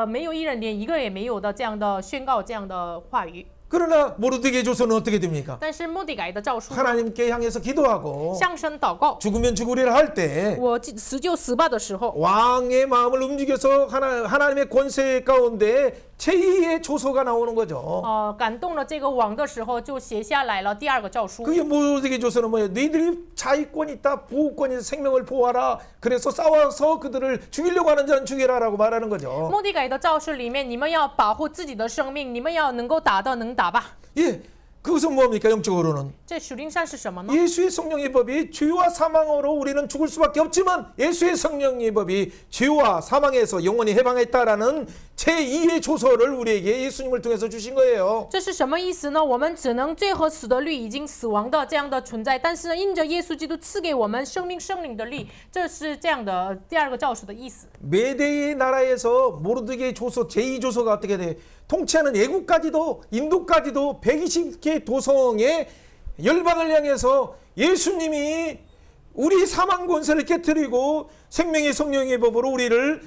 没有一人连一个也没有的这样的宣告这样的话语。
그러나 모르드게 조선은 어떻게 됩니까?
但是末底改的诏书
하나님께 향해서 기도하고
向神祷告，
죽으면 죽으리라 할 때
我死就死吧的时候，
왕의 마음을 움직여서 하나님의 권세 가운데 제2의 조서가 나오는 거죠.
感动了这个王的时候，就写下来了第二个诏书。
그게 모르드게 조서는 뭐예요? 너희들이 자위권 있다, 보호권 있다, 생명을 보호하라. 그래서 싸워서 그들을 죽이려고 하는 자는 죽여라라고 말하는 거죠.
末底改的诏书里面，你们要保护自己的生命，你们要能够打的能打吧。
예, 그것은 뭡니까 영적으로는?
这属灵上是什么呢？
예수의 성령의 법이 죄와 사망으로 우리는 죽을 수밖에 없지만 예수의 성령의 법이 죄와 사망에서 영원히 해방했다라는 제2의 조서를 우리에게 예수님을 통해서 주신 거예요.
这是什么意思呢？我们只能罪和死的律已经死亡的这样的存在，但是呢，因着耶稣基督赐给我们生命圣灵的律，这是这样的第二个诏书的意思。
메대의 나라에서 모르드게 조서 제2조서가 어떻게 돼? 통치하는 애국까지도 인도까지도 120개 도성의 열방을 향해서 예수님이 우리 사망 권세를 깨뜨리고 생명의 성령의 법으로 우리를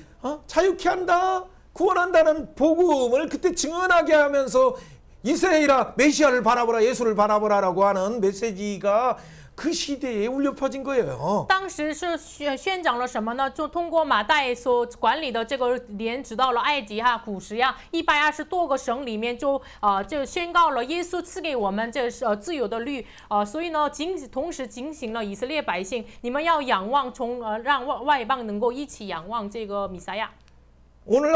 자유케 한다, 구원한다는 복음을 그때 증언하게 하면서 이스라엘아 메시아를 바라보라, 예수를 바라보라라고 하는 메시지가 그 시대에 울려 퍼진 거예요.
当时是宣讲了什么呢？就通过马代所管理的这个连直到了埃及古时呀，120多个省里面就宣告了耶稣赐给我们这自由的律所以呢，同时警醒了以色列百姓，你们要仰望让外邦能够一起仰望这个弥赛亚。
오늘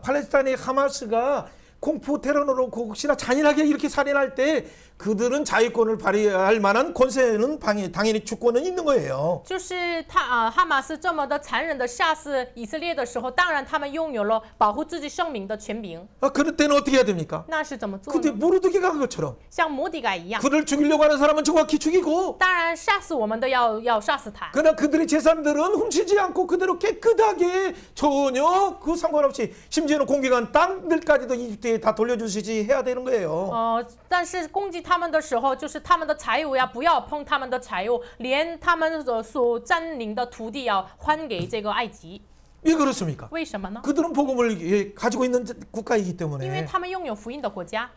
팔레스타인의 하마스가 공포 테러로 혹시나 잔인하게 이렇게 살인할 때 그들은 자유권을 발휘할 만한 권세는 당연히 주권은 있는 거예요.
就是哈马斯这么的残忍的杀死以色列的时候，当然他们拥有了保护自己生命的权柄。
그럴 때는 어떻게 해야 됩니까?
那是怎么做
근데
呢？
모르드게가 그것처럼
像摩底改一样，
그를 죽이려고 하는 사람은 정확히 죽이고
当然杀死我们的要杀死他。
그러나 그들의 재산들은 훔치지 않고 그대로 깨끗하게 전혀 그 상관없이 심지어는 공격한 땅들까지도 이집트에 다 돌려주시지 해야 되는 거예요.
但是攻击他们的时候，就是他们的财物呀，不要碰他们的财物，连他们所占领的土地要还给这个埃及。
왜 그렇습니까?
为什么呢？
그들은 복음을 가지고 있는 국가이기
因为
때문에
他们拥有福音的国家，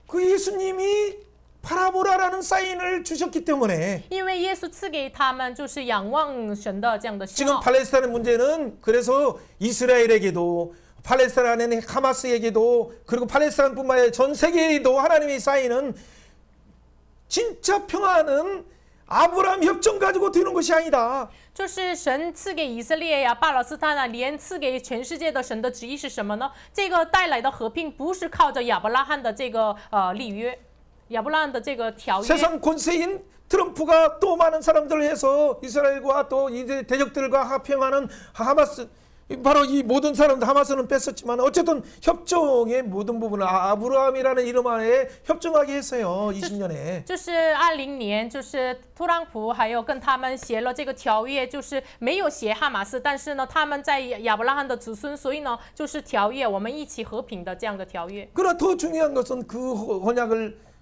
그 예수님이 바라보라라는 사인을 주셨기 때문에
因为耶稣赐给他们就是仰望神的这样的信
지금
号。
팔레스타인 문제는 그래서 이스라엘에게도 팔레스타인의 하마스에게도 그리고 팔레스타인뿐만 아니라 전 세계에도 하나님의 사인은 진짜 평화는 아브라함 협정 가지고 되는 것이 아니다.
就是神赐给以色列呀、巴勒斯坦啊，连赐给全世界的神的旨意是什么呢？这个带来的和平不是靠着亚伯拉罕的这个立约，亚伯拉罕的这个条约。
세상 권세인 트럼프가 또 많은 사람들을 해서 이스라엘과 또 이제 대적들과 합평하는 하마스 바로 이 모든 사람들 하마스는 뺐었지만 어쨌든 협정의 모든 부분을 아브라함이라는 이름 안에 협정하게 했어요. 20년에.
就是20年，就是特朗普还有跟他们写了这个条约，就是没有写哈马斯，但是呢，他们在亚伯拉罕的子孙，所以呢，就是条约，我们一起和平的这样的条约。
그러나 더 중요한 것은 그 언약을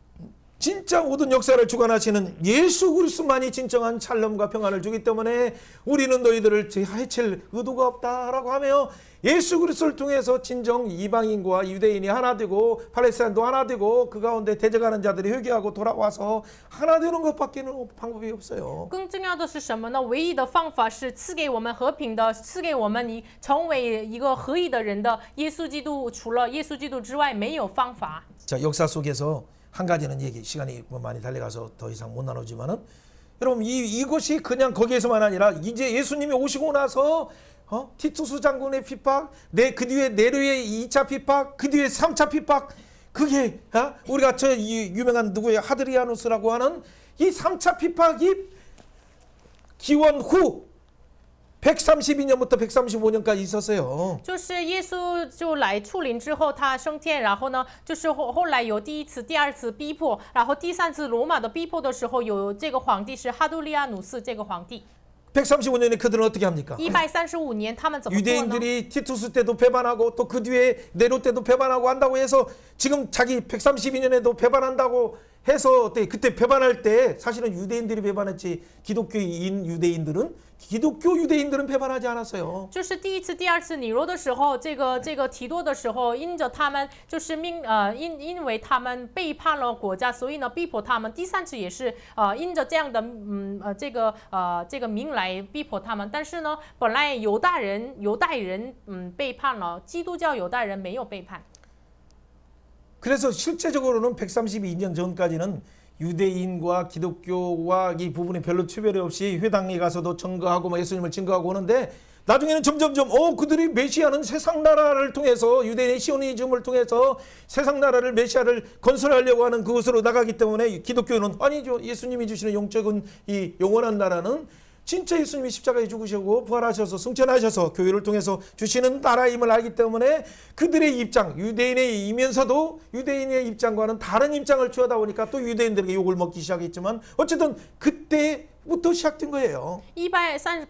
진짜 모든 역사를 주관하시는 예수 그리스도만이 진정한 샬롬과 평안을 주기 때문에 우리는 너희들을 해칠 의도가 없다라고 하며 예수 그리스도를 통해서 진정 이방인과 유대인이 하나 되고 팔레스타인도 하나 되고 그 가운데 대적하는 자들이 회개하고 돌아와서 하나 되는 것밖에는 방법이 없어요.
更重要的是什么呢？唯一的方法是赐给我们和平的，赐给我们成为一个合一的人的耶稣基督。除了耶稣基督之外，没有方法。
자, 역사 속에서 한 가지는 얘기 시간이 많이 달려가서 더 이상 못 나누지만은 여러분 이것이 그냥 거기에서만 아니라 이제 예수님이 오시고 나서 티투스 장군의 핍박, 그 뒤에 네로의 2차 핍박, 그 뒤에 3차 핍박, 그게 우리가 저 유명한 누구의 하드리아누스라고 하는 이 3차 핍박이 기원 후 132년부터 135년까지 있었어요.
就是耶稣就来处临之后，他升天，然后呢，就是后来有第一次、第二次逼迫，然后第三次罗马的逼迫的时候，有这个皇帝是哈杜利亚努斯这个皇帝。
135년에 그들은 어떻게 합니까?
135年他们怎么做呢？
유대인들이 티투스 때도 배반하고 또 그 뒤에 네로 때도 배반하고 한다고 해서 지금 자기 132년에도 배반한다고 해서 어때? 그때 배반할 때 사실은 유대인들이 배반했지 기독교인 기독교 유대인들은 배반하지 않았어요.
就是第一次、第二次尼罗的时候，这个提多的时候，因着他们就是因为他们背叛了国家，所以呢逼迫他们。第三次也是因着这样的这个名来逼迫他们。但是呢，本来犹太人背叛了，基督教犹太人没有背叛。
그래서 실제적으로는 132년 전까지는 유대인과 기독교와 이 부분이 별로区别 없이 회당에 가서도 증거하고 뭐 예수님을 증거하고 오는데 나중에는 점점점 그들이 메시아는 세상 나라를 통해서 유대인의 시오니즘을 통해서 세상 나라를 메시아를 건설하려고 하는 그것으로 나가기 때문에 기독교는 아니죠. 예수님이 주시는 영적인 이 영원한 나라는 진짜 예수님이 십자가에 죽으시고 부활하셔서 승천하셔서 교회를 통해서 주시는 나라임을 알기 때문에 그들의 입장, 유대인이면서도 유대인의 입장과는 다른 입장을 취하다 보니까 또 유대인들에게 욕을 먹기 시작했지만 어쨌든 그때부터 시작된 거예요.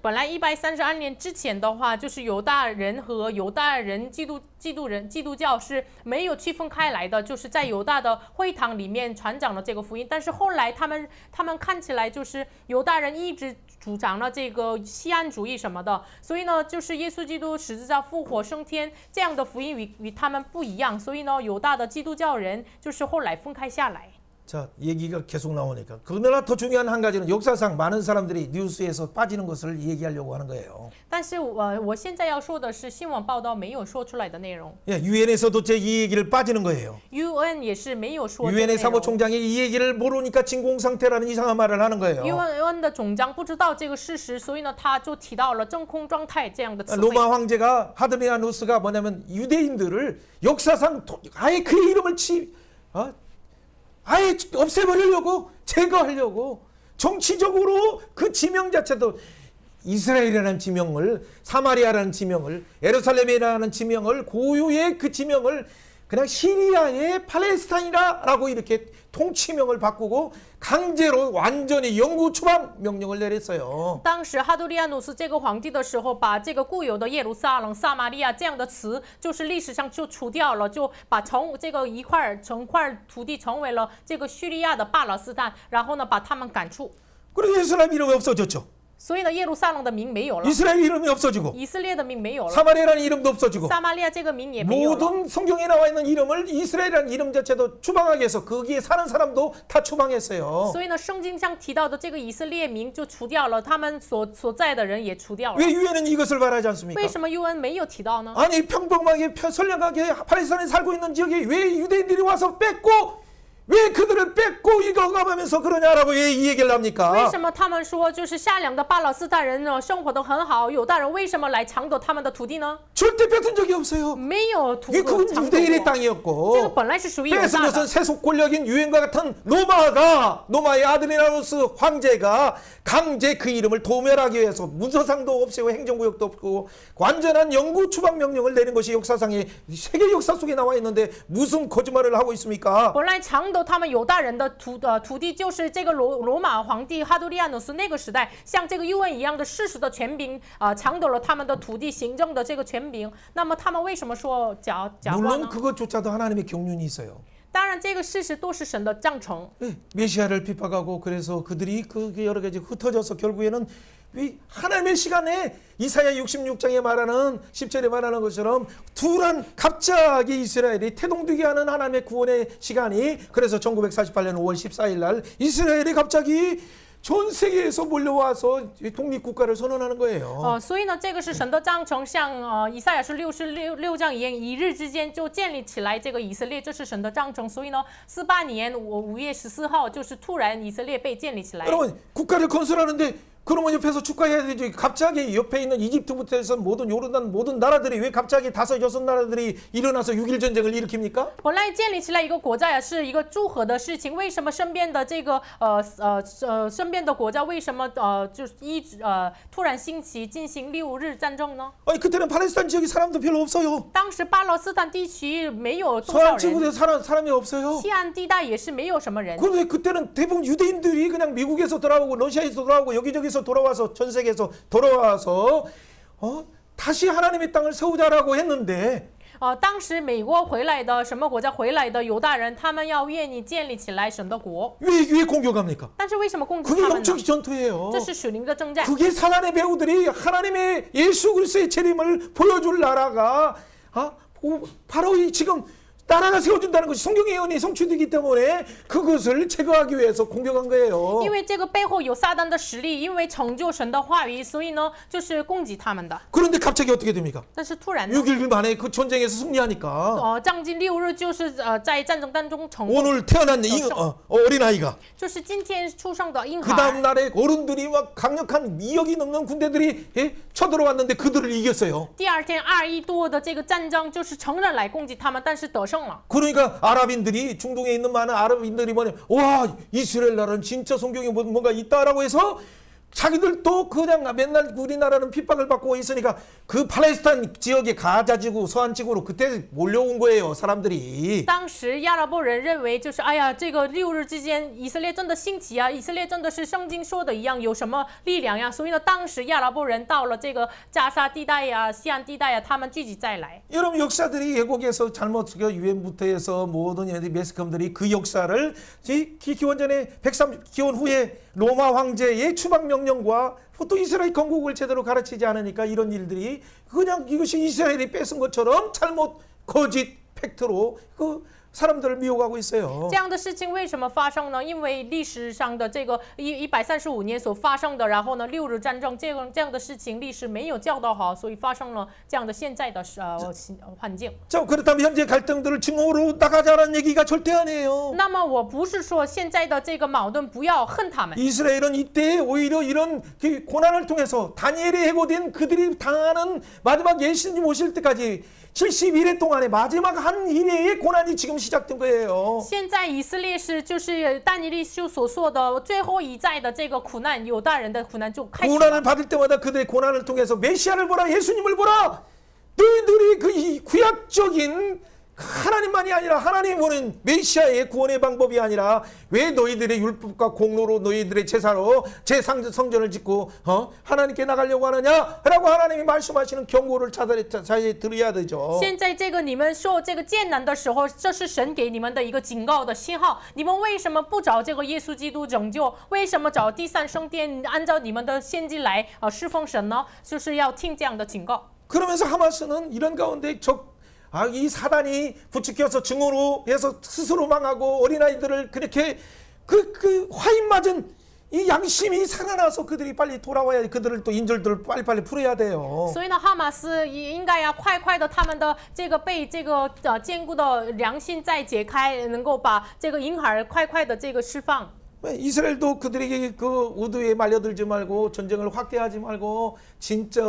本来132年之前的话，就是犹大人和犹大人、基督教是没有区分开来的，就是在犹大的会堂里面传讲了这个福音。但是后来他们看起来就是犹大人一直主张了这个西安主义什么的，所以呢，就是耶稣基督十字架复活升天这样的福音与他们不一样，所以呢，犹大的基督教人就是后来分开下来。
자, 얘기가 계속 나오니까 그러나 더 중요한 한 가지는 역사상 많은 사람들이 뉴스에서 빠지는 것을 얘기하려고 하는 거예요.
但是我现在要说的是新闻报道没有说出来的内容。
예, 유엔에서도 제 이 얘기를 빠지는 거예요.
UN 也是没有说。
유엔의 사무총장이 이 얘기를 모르니까 진공 상태라는 이상한 말을 하는 거예요.
UN 的总长不知道这个事实，所以呢，他就提到了真空状态这样的词汇。
로마 황제가 하드리아누스가 뭐냐면 유대인들을 역사상 아예 그의 이름을 아예 없애버리려고 제거하려고 정치적으로 그 지명 자체도 이스라엘이라는 지명을 사마리아라는 지명을 예루살렘이라는 지명을 고유의 그 지명을 그냥 시리아의 팔레스타인이라고 이렇게 통치명을 바꾸고 강제로 완전히 영구 추방 명령을 내렸어요.
当时哈杜利亚努斯这个皇帝的时候，把这个固有的耶路撒冷、撒玛利亚这样的词，就是历史上就除掉了，就把这个整块土地成为了这个叙利亚的巴勒斯坦，然后呢把他们赶出。
그래서 예루살렘 이름이 없어졌죠.
所以呢，耶路撒冷的名没有了，
이스라엘 이름이 없어지고
以色列的名没有了，
사마리아라는 이름도 없어지고
撒玛利亚这个名也没有了。
모든 성경에 나와 있는 이름을 이스라엘이라는 이름 자체도 추방하게 해서 거기에 사는 사람도 다 추방했어요.
所以呢，圣经上提到的这个以色列名就除掉了，他们所在的人也除掉了。
왜 유엔은 이것을 말하지 않습니까?
为什么 UN 没有提到呢？
아니 평범하게 선량하게 팔레스타인에 살고 있는 지역에 왜 유대인들이 와서 뺏고 왜 그들을 뺏고 이겨가면서 그러냐라고 왜 이 얘기를
为
합니까?
什么他们说就是善良的巴勒斯坦人呢生活得很好，犹大人为什么来抢夺他们的土地呢？
절대 뺏은 적이 없어요.
没有土
이게 그건
抢夺
유대인의
过，这个
땅이었고
本来是属于犹
뺏은
大
것은
的。
세속 권력인 유엔과 같은 로마의 아드리나누스 황제가 강제 그 이름을 도멸하기 위해서 문서상도 없애고 행정구역도 없고 완전한 영구 추방 명령을 내린 것이 역사상의 세계 역사 속에 나와 있는데 무슨 거짓말을 하고 있습니까?
本来抢夺他们犹大人的土地，就是这个罗马皇帝哈多利亚努斯那个时代，像这个右恩一样的世俗的权柄抢夺了他们的土地行政的这个权柄。那么他们为什么说假话
물론
呢？
그것조차도 하나님의 경륜이 있어요.
当然，这个事实都是神的章程。
예, 메시아를 핍박하고 그래서 그들이 그게 여러 가지 흩어져서 결국에는 이 하나님의 시간에 이사야 66장에 말하는 10절에 말하는 것처럼突然 갑자기 이스라엘이 태동되게 하는 하나님의 구원의 시간이 그래서 1948년 5월 14일 날 이스라엘이 갑자기 전 세계에서 몰려와서 독립국가를 선언하는 거예요.
所以呢，这个是神的章程，像以赛亚书66章一样，一日之间就建立起来这个以色列，这是神的章程。所以呢，48年5月14号就是突然以色列被建立起来。
여러분 국가를 건설하는데 그러면 옆에서 축하해야 되죠. 갑자기 옆에 있는 이집트부터 해서 모든 요르단 모든 나라들이 왜 갑자기 5-6 나라들이 일어나서 6.1 전쟁을 일으킵니까?
本来建立起来一个国家也是一个祝贺的事情，为什么身边的这个身边的国家为什么就是突然兴起进行6日战争呢？
아니 그때는 팔레스타인 지역에 사람도 별로 없어요.
当时巴勒斯坦地区没有多少
서안
人，
지구에 사람이 없어요.
西岸地带也是没有什么人。
그런데 그때는 대부분 유대인들이 그냥 미국에서 돌아오고 러시아에서 돌아오고 여기저기서 돌아와서 전 세계에서 돌아와서 다시 하나님의 땅을 세우자라고 했는데
当时美国回来的什么国家回来的犹大人，他们要愿意建立起来神的国，
왜 공격합니까?
但是为什么攻击
그게
他们呢？
영적 전투예요.
这是属灵的征战。
그게 사단의 배우들이 하나님의 예수 그리스도의 재림을 보여줄 나라가 바로 이 지금 나라가 세워준다는 것이 성경의 예언이 성취되기 때문에 그것을 제거하기 위해서 공격한 거예요.
因为这个背后有撒旦的实力，因为成就神的话语，所以呢，就是攻击他们的。
그런데 갑자기 어떻게 됩니까?
但是突然呢，
6일 만에 그 전쟁에서 승리하니까
将近6日，就是在战争当中成功，
오늘 태어난 어린아이가
就是今天出生的婴
그
孩。
다음 날에 어른들이 막 강력한 2억이 넘는 군대들이 쳐들어왔는데 그들을 이겼어요.
第二天2亿多的这个战争，就是成人来攻击他们，但是得胜了。
그러니까 아랍인들이 중동에 있는 많은 아랍인들이 뭐냐 와 이스라엘 나라는 진짜 성경에 뭔가 있다라고 해서 자기들도 그냥 맨날 우리나라는 핍박을 받고 있으니까 그 팔레스타인 지역의 가자 지구 서안 지구로 그때 몰려온 거예요 사람들이.
当时亚拉伯人认为，就是哎呀，这个6日之间，以色列真的兴起啊！以色列真的是圣经说的一样，有什么力量呀？所以呢，当时亚拉伯人到了这个加沙地带呀、西岸地带呀，他们聚集再来。
여러분 역사들이 예고에서 잘못 유엔부터 해서 모든 매스컴들이 그 역사를 기원전에 130 기원 후에 로마 황제의 추방 명령과 또 이스라엘 건국을 제대로 가르치지 않으니까 이런 일들이 그냥 이것이 이스라엘이 뺏은 것처럼 잘못 거짓 팩트로 그 사람들을 미혹하고 있어요.
这样的事情为什么发生呢？因为历史上的这个135年所发生的，然后呢6日战争这样的事情，历史没有教导好，所以发生了这样的现在的环境。
자, 그렇다면 현재 갈등들을 증오로 나가자라는 얘기가 절대 아니에요.
那么我不是说现在的这个矛盾不要恨他们。
이스라엘은 이때 오히려 이런 고난을 통해서 다니엘에 해고된 그들이 당하는 마지막 예수님 오실 때까지 71회 동안의 마지막 한 일회의 고난이 지금 시작된 거예요.
现在以色列是就是但以理书所说的最后一代的这个苦难，犹大人的苦难就开始了。
고난을 받을 때마다 그들의 고난을 통해서 메시아를 보라 예수님을 보라 너희들이 그 이 구약적인 하나님만이 아니라 하나님 보는 메시아의 구원의 방법이 아니라 왜 너희들의 율법과 공로로 너희들의 제사로 성전을 짓고 하나님께 나가려고 하느냐라고 하나님이 말씀하시는 경고를 잘 들어야 되죠.
现在这个你们受这个艰难的时候，这是神给你们的一个警告的信号。你们为什么不找这个耶稣基督拯救？为什么找第三圣殿按照你们的献祭来侍奉神呢？就是要听这样的警告。
그러면서 하마스는 이런 가운데 이 사단이 부추겨서 증오로 해서 스스로 망하고 어린아이들을 그렇게 그 화인 맞은 이 양심이 살아나서 그들이 빨리 돌아와야 그들을 또 인질들을 빨리빨리 풀어야 돼요.
所以呢，哈马斯应该要快快的他们的这个被这个坚固的良心再解开，能够把这个婴孩快快的这个释放。
이스라엘도 그들에게 그 우두에 말려들지 말고 전쟁을 확대하지 말고 진짜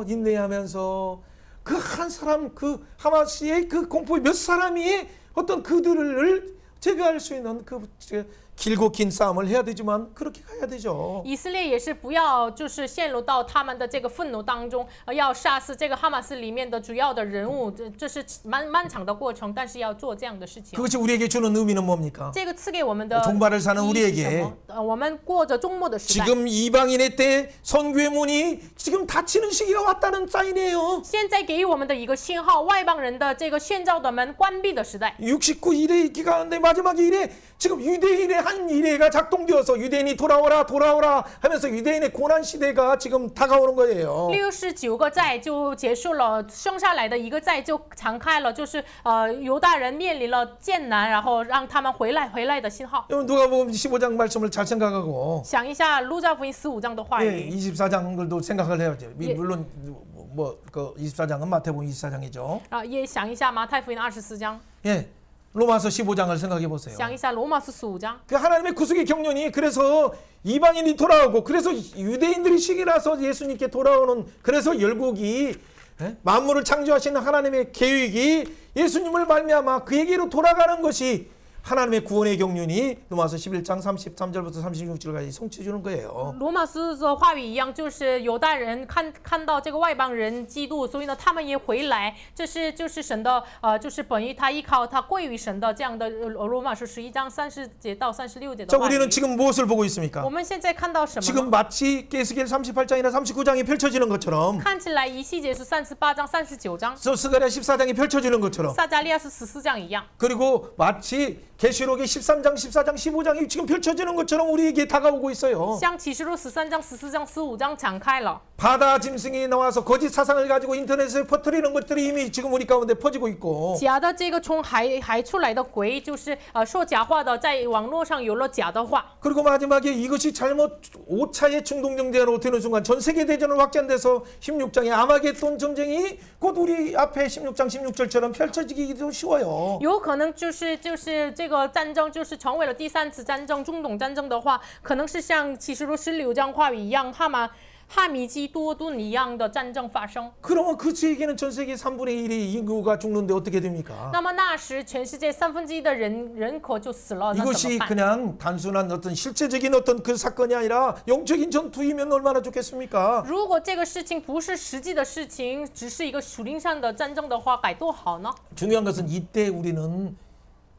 인내하면서 그 한 사람 그 하마스의 그 공포의 몇 사람이 어떤 그들을 제거할 수 있는 그 길고 긴 싸움을 해야 되지만 그렇게 가야 되죠.
以色列也是不要就是陷入到他们的这个愤怒当中，要杀死这个哈马斯里面的主要的人物，这是漫长的过程，但是要做这样的事情。
그것이 우리에게 주는 의미는 뭡니까?
这个赐给我们的
종말을 사는
意义是什
우리에게
么？我们过着终末的时代。
지금 이방인의 때 선교의 문이 지금 닫히는 시기가 왔다는 사인이에요.
现在给予我们的一个信号，外邦人的这个宣教的门关闭的时代。
69 일의 있기 가운데 마지막 일에 지금 유대인의 한 일회가 작동되어서 유대인이 돌아오라 하면서 유대인의 고난 시대가 지금 다가오는 거예요.
69个寨就结束了，剩下来的一个寨就敞开了，就是犹大人面临了艰难，然后让他们回来的信号。
여러분 누가복음 15장 말씀을 잘 생각하고
想一下路加福音15章的话
예,
语，
24장들도 생각을 해야죠.
예.
물론 뭐 그 24장은 마태복음 24장이죠.
也想一下马太福音24章，
예. 로마서 15장을 생각해 보세요.
想一下罗马书15章。
그 하나님의 구속의 경륜이 그래서 이방인이 돌아오고 그래서 유대인들이 시기 나서 예수님께 돌아오는 그래서 열국이 만물을 창조하시는 하나님의 계획이 예수님을 말미암아 그에게로 돌아가는 것이 하나님의 구원의 경륜이 로마서 11장 33절부터 36절까지 성취해 주는 거예요.
罗马书的话语一样，就是犹大人看到这个外邦人基督，所以呢，他们也回来。这是就是神的就是本于他依靠他归于神的这样的罗马书11章30节到36节
자,
的话语。
우리는 지금 무엇을 보고 있습니까?
我们现在看到什么呢？
지금 마치 에스겔 38장이나 39장이 펼쳐지는 것처럼
看起来一细节是38章、39章，
스가랴 14장이 펼쳐지는 것처럼
撒加利亚是14章一样。
그리고 마치 계시록의 13장, 14장, 15장이 지금 펼쳐지는 것처럼 우리에게 다가오고 있어요.
像启示录13章、14章、15章敞开了。
바다 짐승이 나와서 거짓 사상을 가지고 인터넷에 퍼뜨리는 것들이 이미 지금 우리 가운데 퍼지고 있고
假的这个从海出来的鬼，就是说假话的，在网络上有了假的话。
그리고 마지막에 이것이 잘못 5차의 중동정대로 되는 순간 전 세계 대전을 확장돼서 16장의 아마겟돈 전쟁이 곧 우리 앞에 16장 16절처럼 펼쳐지기도 쉬워요.
有可能就是这个战争就是成为了第3次战争，中东战争的话，可能是像启示录16章话语一样，哈米基多顿一样的战争发生。
그러면 그 세계는 전 세계 3분의 1의 인구가 죽는데 어떻게 됩니까?
那么那时全世界1/3的人口就死了，那怎
이것이
么办？
그냥 단순한 어떤 실제적인 어떤 그 사건이 아니라 영적인 전투이면 얼마나 좋겠습니까?
如果这个事情不是实际的事情，只是一个属灵上的战争的话，该多好呢？
중요한 것은 이때 우리는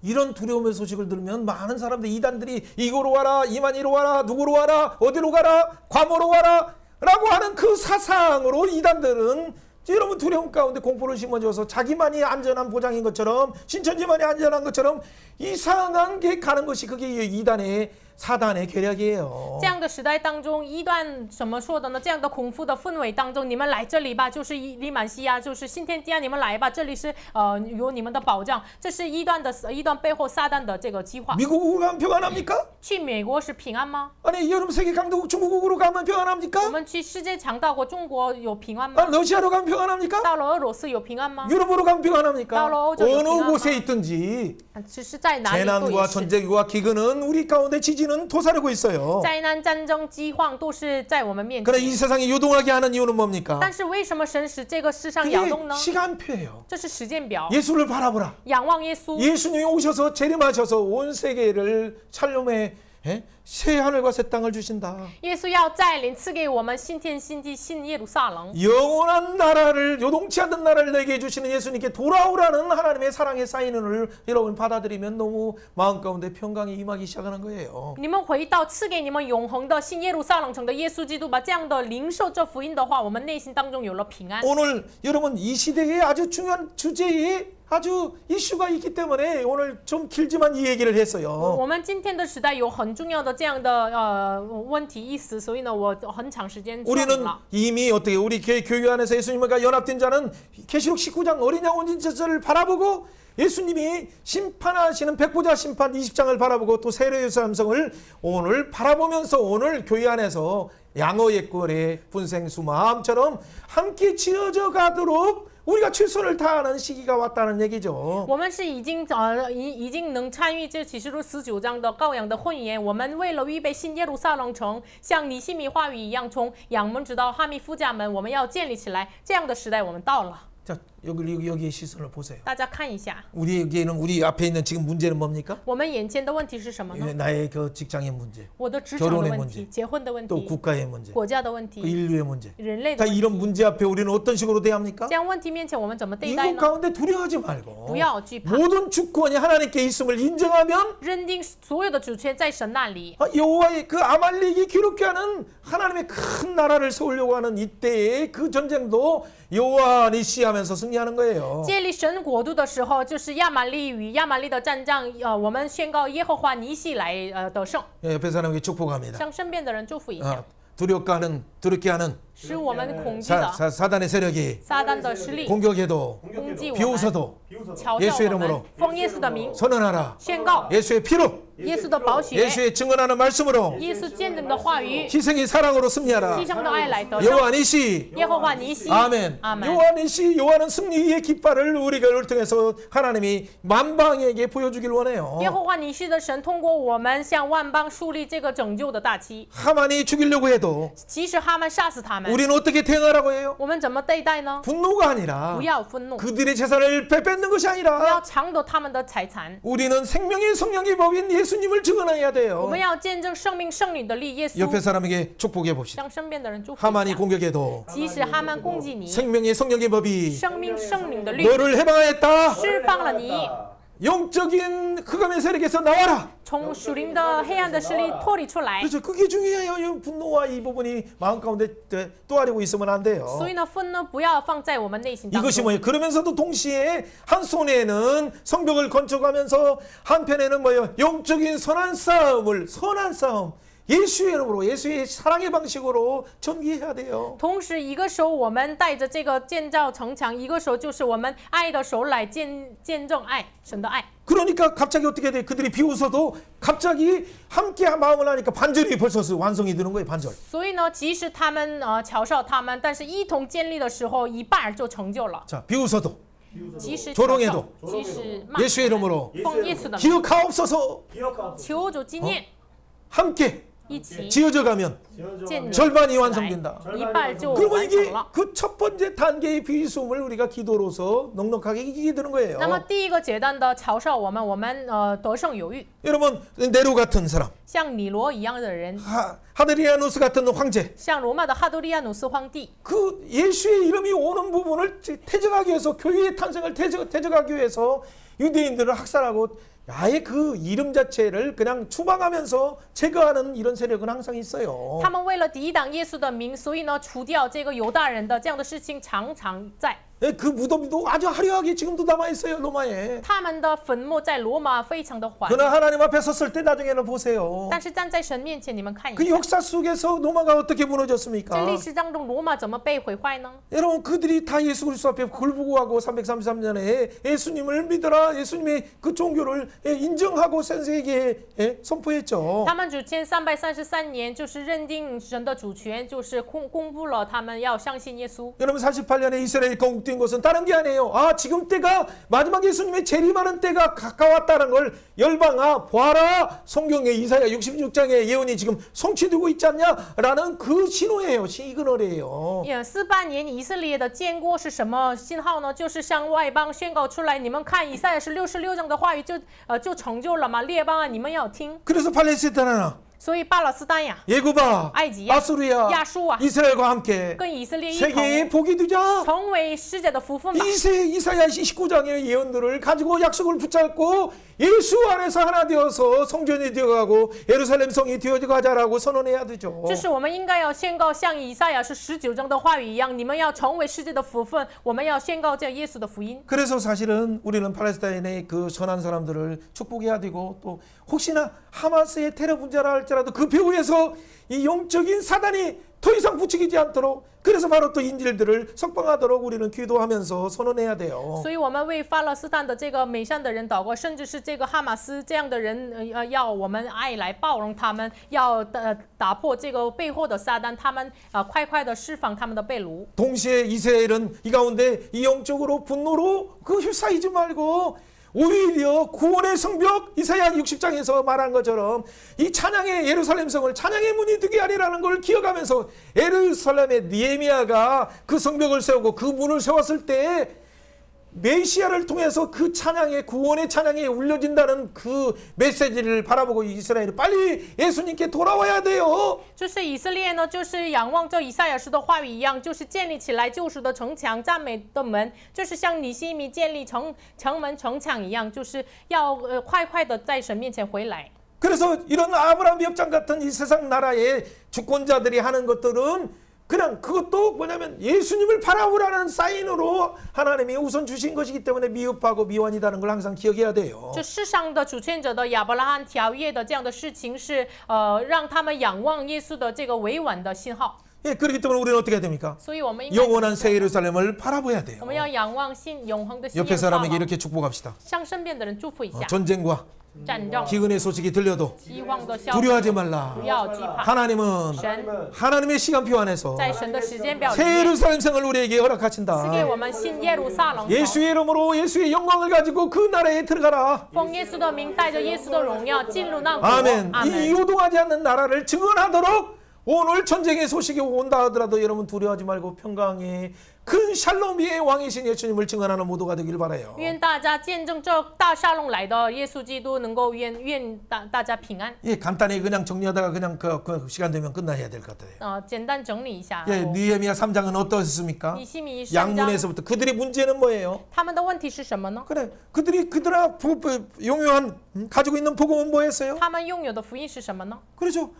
이런 두려움의 소식을 들으면 많은 사람들 이단들이 이거로 와라 이만희로 와라 누구로 와라 어디로 가라 과모로 와라 라고 하는 그 사상으로 이단들은 여러분 두려움 가운데 공포를 심어줘서 자기만이 안전한 보장인 것처럼 신천지만이 안전한 것처럼 이상한 게 가는 것이 그게 이단의 사단의 계략이에요.
这样的时代当中，一段怎么说的呢？这样的恐怖的氛围当中，你们来这里吧，就是利满西亚，就是新天地啊，你们来吧，这里是有你们的保障。这是一段背后撒旦的这个计划。
미국으로 가면 평안합니까?
去美国是平安吗？
아니 여러분 세계 강대국 중국으로 가면
我
평안합니까?
们去世界强大国中国有平安吗？
아, 러시아로 가면 평안합니까?
到了俄罗斯有平安吗？
유럽으로 가면 평안합니까?
따로
어느
평안함.
곳에 있든지
只是在哪里都
재난과
也是。
전쟁과 기근은 우리 가운데 지지는 도사리고 있어요.
灾难、战争、饥荒都是在我们面
그러나
前。
이 세상이 요동하게 하는 이유는 뭡니까?
但是为什么神使这个世上摇
그게
动呢？
시간표예요.
这是时间表。
예수를 바라보라.
仰望耶稣，
예수님이 오셔서 재림하셔서 온 세계를 샬롬의 새 하늘과 새 땅을 주신다.
耶稣要再临，赐给我们新天新地，新耶路撒冷。
영원한 나라를 요동치 않는 나라를 내게 주시는 예수님께 돌아오라는 하나님의 사랑의 사인을 여러분 받아들이면 너무 마음 가운데 평강이 임하기 시작하는 거예요.
你们回到赐给你们永恒的新耶路撒冷城的耶稣基督吧，这样的领受这福音的话，我们内心当中有了平安。
오늘 여러분 이 시대의 아주 중요한 주제에 아주 이슈가 있기 때문에 오늘 좀 길지만 이 얘기를 했어요.
我们今天的时代有很重要的这样的问题意思，所以呢，我很长时间说明
우리는
了。
이미 어떻게 우리 교회 안에서 예수님과 연합된 자는 계시록 19장 어린 양 온전제사를 바라보고 예수님이 심판하시는 백보자 심판 20장을 바라보고 또 세례 요사함성을 오늘 바라보면서 오늘 교회 안에서 양어의 꼴에 분생수 마음처럼 함께 지어져 가도록 우리가 최선을 다하는 시기가 왔다는 얘기죠.
我们是已经能参与这启示录19章的羔羊的婚宴。我们为了预备新耶路撒冷城，像尼希米话语一样，从阳门直到哈密夫家门，我们要建立起来。这样的时代我们到了。
자, 여기의 시선을 보세요.
大家看一下，
우리에게는 우리 앞에 있는 지금 문제는 뭡니까?
我们眼前的问题是什么呢？
나의 그 직장의 문제,
我的职场的
결혼의
问
문제
题、结婚的问
또
题、
국가의 문제,
国家的问
그
题、
인류의 문제.
人类
다
的问
이런
题。
문제 앞에 우리는 어떤 식으로 대합니까?
这样问题面前，我们怎么对待
이것
呢？
가운데 두려워하지 말고
不要惧怕，
모든 주권이 하나님께 있음을 인정하면
认定所有的主权在神那里。
여호와의 그 아말렉이 괴롭게 하는 하나님의 큰 나라를 세우려고 하는 이때의 그 전쟁도 여호와 니시하면서 승리하는 거예요.
建立神国度的时候，就是亚玛力与亚玛力的战仗。我们宣告耶和华尼西来得胜，
옆에 사람에게 축복합니다.
向身边的人祝福一下，
두렵게 하는
使我们恐惧的
사단의 세력이
撒旦的势力
공격해도
攻击我们，
비웃어도
嘲
예수의
笑我
이름으로
们，奉耶稣的名
선언하라.
宣告
예수의 피로
耶稣的宝血，
예수의 증언하는 말씀으로
耶稣见证的话语，
희생이 사랑으로 승리하라.
牺牲的爱来得胜。
여호와 니시
耶和华尼西，
아멘.
阿门。
여호와 니시 여호와는 승리의 깃발을 우리를 통해서 하나님이 만방에게 보여주길 원해요.
耶和华尼西的神通过我们向万邦树立这个拯救的大旗。
하만이 죽이려고 해도
即使哈曼杀死他们，
우리는 어떻게 대응하라고 해요?
我们怎么对待呢？
분노가 아니라
不要愤怒，
그들의 재산을 빼앗는 것이
不要
아니라
抢夺他们的财产。
우리는 생명의 성령의 법인 예수님을 증언해야
我
돼요.
们要见证生命圣灵的力，耶
옆에
稣
사람에게 축복해 봅시다.
向身边的人祝福一
하만이
下。
공격해도
即使哈曼攻击你，
생명의 성령의 법이
生命圣灵的律
너를 해방하였다.
释放了你，
영적인 흑암의 세력에서 나와라.
从属灵的黑暗的势力脱离出来。
그렇죠. 그게 중요해요. 이 분노와 이 부분이 마음 가운데 또아리고 있으면 안 돼요.
所以呢，愤怒不要放在我们内心当
이것이
中。
뭐예요? 그러면서도 동시에 한 손에는 성벽을 건축하면서 한편에는 뭐예요? 영적인 선한 싸움 예수의 이름으로 예수의 사랑의 방식으로 전개해야 돼요.
同时，一个手我们带着这个建造城墙，一个手就是我们爱的手来见证爱，神的爱。
그러니까 갑자기 어떻게 돼? 그들이 비웃어도 갑자기 함께 마음을 하니까 반절이 벌써 완성이 되는 거예요. 반절.
所以呢，即使他们嘲笑他们，但是一同建立的时候，一半就成就了。
자, 비웃어도
即使
조롱해도
即使骂，
예수의 이름으로
奉耶稣的名，
기억하옵소서
求主纪念，
함께
一起
지어져 가면
建立
절반이
起来
완성된다.
一半就
그러면
完成
이게
了。
그 첫 번째 단계의 비숨을 우리가 기도로서 넉넉하게 이기게 되는 거예요.
那么第一个阶段的嘲笑我们，我们得胜有余，
여러분 네로 같은 사람,
像尼罗一样的人，
하드리아누스 같은 황제,
像罗马的哈多利亚努斯皇帝，
그 예수의 이름이 오는 부분을 퇴적하기 위해서 교회의 탄생을 퇴적하기 위해서 유대인들을 학살하고 아예 그 이름 자체를 그냥 추방하면서 제거하는 이런 세력은 항상 있어요.
他们为了抵挡耶稣的名，所以呢，除掉这个犹大人的这样的事情常常在。
그 무덤도 아주 화려하게 지금도 남아 있어요, 로마에.
他们的坟墓在罗马非常的华丽，
그러나 하나님 앞에 섰을 때 나중에는 보세요.
但是站在神面前，你们看一
그
下，
역사 속에서 로마가 어떻게
这
무너졌습니까?
历史当中罗马怎么被毁坏呢？
여러분 그들이 다 예수 그리스도 앞에 굴복하고 333년에 예수님을 믿어라 예수님의 그 종교를 인정하고 세계에 선포했죠.
他们主前333年就是认定神的主权，就是公布了他们要相信耶稣。
여러분 48년에 이스라엘이 건국된 것은 다른 게 아니에요. 아 지금 때가 마지막 예수님의 재림하는 때가 가까웠다는 걸 열방아 보아라 성경의 이사야 66장의 예언이 지금 성취되고 있지 않냐라는 그 신호예요. 시그널이에요.
48年以色列的建国是什么信号呢？就是向外邦宣告出来，你们看以赛亚是66章的话语就成就了吗？列邦啊，你们要听。
그래서 팔레스타인아
所以巴勒斯坦呀、
예굽아,
埃及呀、
아수르야,
亚述啊，
이스라엘과 함께
跟以色列一
세계의
同
복이 되자.
成为世界的福分吧。
이사야 29장의 예언들을 가지고 약속을 붙잡고 예수 안에서 하나 되어서 성전이 되어가고 예루살렘 성이 되어져 가자라고 선언해야 되죠.
就是我们应该要宣告，像以赛亚是19章的话语一样，你们要成为世界的福分，我们要宣告这耶稣的福音。
그래서 사실은 우리는 팔레스타인의 그 선한 사람들을 축복해야 되고 또 혹시나 하마스의 테러 분자라 할지라도 그 배후에서 이 영적인 사단이 더 이상 부추기지 않도록 그래서 바로 또 인질들을 석방하도록 우리는 기도하면서 선언해야 돼요.
所以我们为巴勒斯坦的这个美善的人祷告，甚至是这个哈马斯这样的人，要我们爱来包容他们，要打破这个背后的撒旦，他们快快的释放他们的被掳。
동시에 이스라엘은 이 가운데 이 영적으로 분노로 그 휩싸이지 말고 오히려 구원의 성벽 이사야 60장에서 말한 것처럼 이 찬양의 예루살렘 성을 찬양의 문이 되게 하리라는 걸 기억하면서 예루살렘의 니에미아가 그 성벽을 세우고 그 문을 세웠을 때 메시아를 통해서 그 찬양의 구원의 찬양이 울려진다는 그 메시지를 바라보고 이스라엘이 빨리 예수님께 돌아와야 돼요.
就是以色列呢，就是仰望着以赛亚书的话语一样，就是建立起来救赎的城墙、赞美的门，就是像尼希米建立城门、城墙一样，就是要快快的在神面前回来。
그래서 이런 아브라함 협정 같은 이 세상 나라의 주권자들이 하는 것들은 그냥 그것도 뭐냐면 예수님을 바라보라는 사인으로 하나님이 우선 주신 것이기 때문에 미흡하고 미완이다는 걸 항상 기억해야 돼요.
这世上的主权者的亚伯拉罕条约的这样的事情是让他们仰望耶稣的这个委婉的信号。
예, 그렇기 때문에 우리는 어떻게 해야 됩니까?
所以我们应该
영원한 새 예루살렘을 바라봐야 돼요.
我们要仰望永恒的新耶
옆에
路撒
사람에게
冷，
이렇게 축복합시다.
向身边的人祝福一下。
전쟁과
战争、
기근의 소식이 들려도
饥荒的消息，
두려워하지 말라.
不要惧怕。
하나님은
神
하나님의 시간표 안에서
在神的时间表里
새
面
예루살렘 성을 우리에게
赐给
허락하신다.
我们新耶路撒冷城，
예수의 이름으로 예수의 영광을 가지고 그 나라에 들어가라.
奉耶稣的名，带着耶稣的荣耀进入那国。
아멘.
阿
이
门。
요동하지 않는 나라를 증언하도록 오늘 전쟁의 소식이 온다 하더라도 여러분 두려워하지 말고 평강의 큰 샬롬의 왕이신 예수님을 증언하는 모두가 되길 바라요.
愿大家见证这大沙龙来的耶稣基督，能够愿大家平安。
예, 간단히 그냥 정리하다가 그냥 그 시간 되면 끝나야 될 것 같아요.
简单整理一下。
예, 느헤미야 3장은 어떠했습니까?
尼希米3章，
양문에서부터 그들의 문제는 뭐예요?
他们的问题是什么呢？
그래, 그들이 용요한 가지고 있는 복음은 뭐였어요?
他们拥有的福音是什么呢？
그렇죠.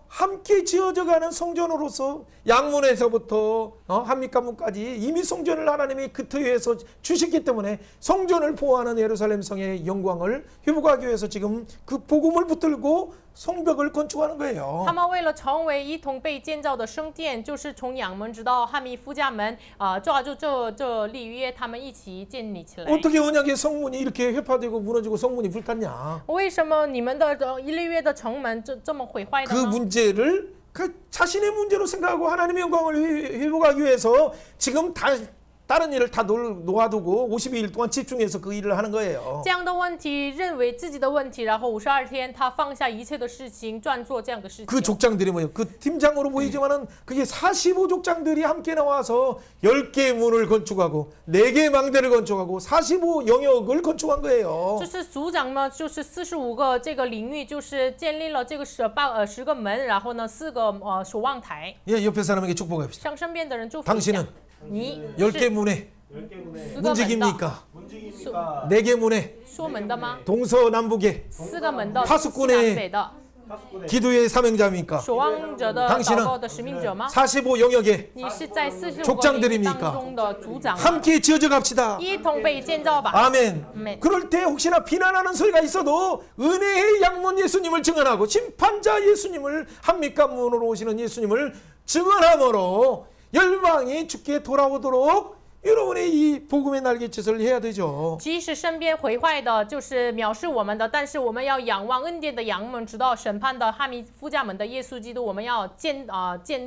함께 지어져가는 성전으로서 양문에서부터 한미가문까지 이미 성전을 하나님이 그 터위에서 주셨기 때문에 성전을 보호하는 예루살렘 성의 영광을 회복하기 위해서 지금 그 복음을 붙들고 성벽을 건축하는 거예요.
他们为了成为一同被建造的圣殿，就是从阳门直到汉密夫家门，抓住这立约，他们一起建立起来。
어떻게 언약의 성문이 이렇게 회파되고 무너지고 성문이 불탔냐?
为什么你们的立约的城门这么毁坏的
그
呢？
문제를 그 자신의 문제로 생각하고 하나님의 영광을 회복하기 위해서 지금 다른 일을 다 놓아두고 52일 동안 집중해서 그 일을 하는 거예요.
这样的问题，认为自己的问题，然后52天他放下一切的事情，专做这样的事情。
그 족장들이 뭐예요? 그 팀장으로 보이지만은 그게 45족장들이 함께 나와서 10개의 문을 건축하고 4개의 망대를 건축하고 45 영역을 건축한 거예요.
就是组长呢，就是45个这个领域，就是建立了这个10个门，然后呢4个守望台，
예, 옆에 사람에게 축복합시다.
向身边的人祝福一下
당신은 。
你
10개 문에
4个门的
문지깁니까? 4개 문에
说门的吗？
동서남북에
4个门的，
파수꾼의
西南北的，
기도의 사명자입니까?
守望者的
당신은
祷告的使命者吗？
45 영역에
你是在45个
족장들입니까
领域当中的组长吗，
함께 지어져 갑시다.
一同被建造吧。
아멘.
아멘.
그럴 때 혹시나 비난하는 소리가 있어도 은혜의 양문 예수님을 증언하고 심판자 예수님을 한미가문으로 오시는 예수님을 증언함으로 열방이 주께 돌아오도록 여러분의 이 복음의 날개짓을 해야 되죠.
即使身边毁坏的，就是藐视我们的，但是我们要仰望恩典的阳门，直到审判的哈密夫家门的耶稣基督，我们要见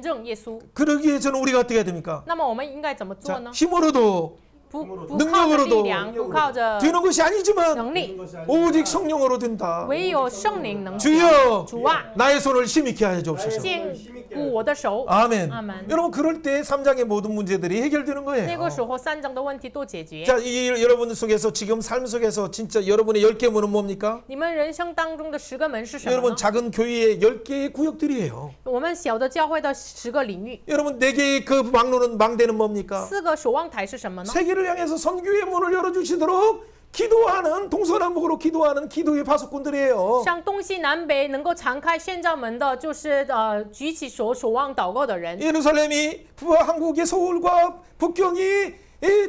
证耶稣。
그러기 위해서는 우리가 어떻게 해야 됩니까?
那么我们应该怎么做
자,
呢？
힘으로도
不靠着
능력으로도
力量，不靠着
되는 것이 아니지만
能力，
오직 성령으로 된다.
唯有圣灵能行。
주여
主啊，
나의 손을 힘있게 하여 주옵소서.
坚固我的手。
아멘.
아멘.
여러분 그럴 때 3장의 모든 문제들이 해결되는
那
거예요.
个时候三章的问题都解决。
자, 여러분 속에서 지금 삶 속에서 진짜 여러분의 10개 문은 뭡니까?
你们人生当中的10个门是什么
여러분
呢？
작은 교회의 10개의 구역들이에요.
我们小的教会的10个领域，
여러분 4개의 그 망로는 망대는 뭡니까?
4个守望台是什么呢？
세계를 향해서 선교의 문을 열어주시도록 기도하는 동서남북으로 기도하는 기도의 파수꾼들이에요.
向东西南北能够敞开宣教门的，就是举起手守望祷告的人。
예루살렘이 한국의 서울과 북경이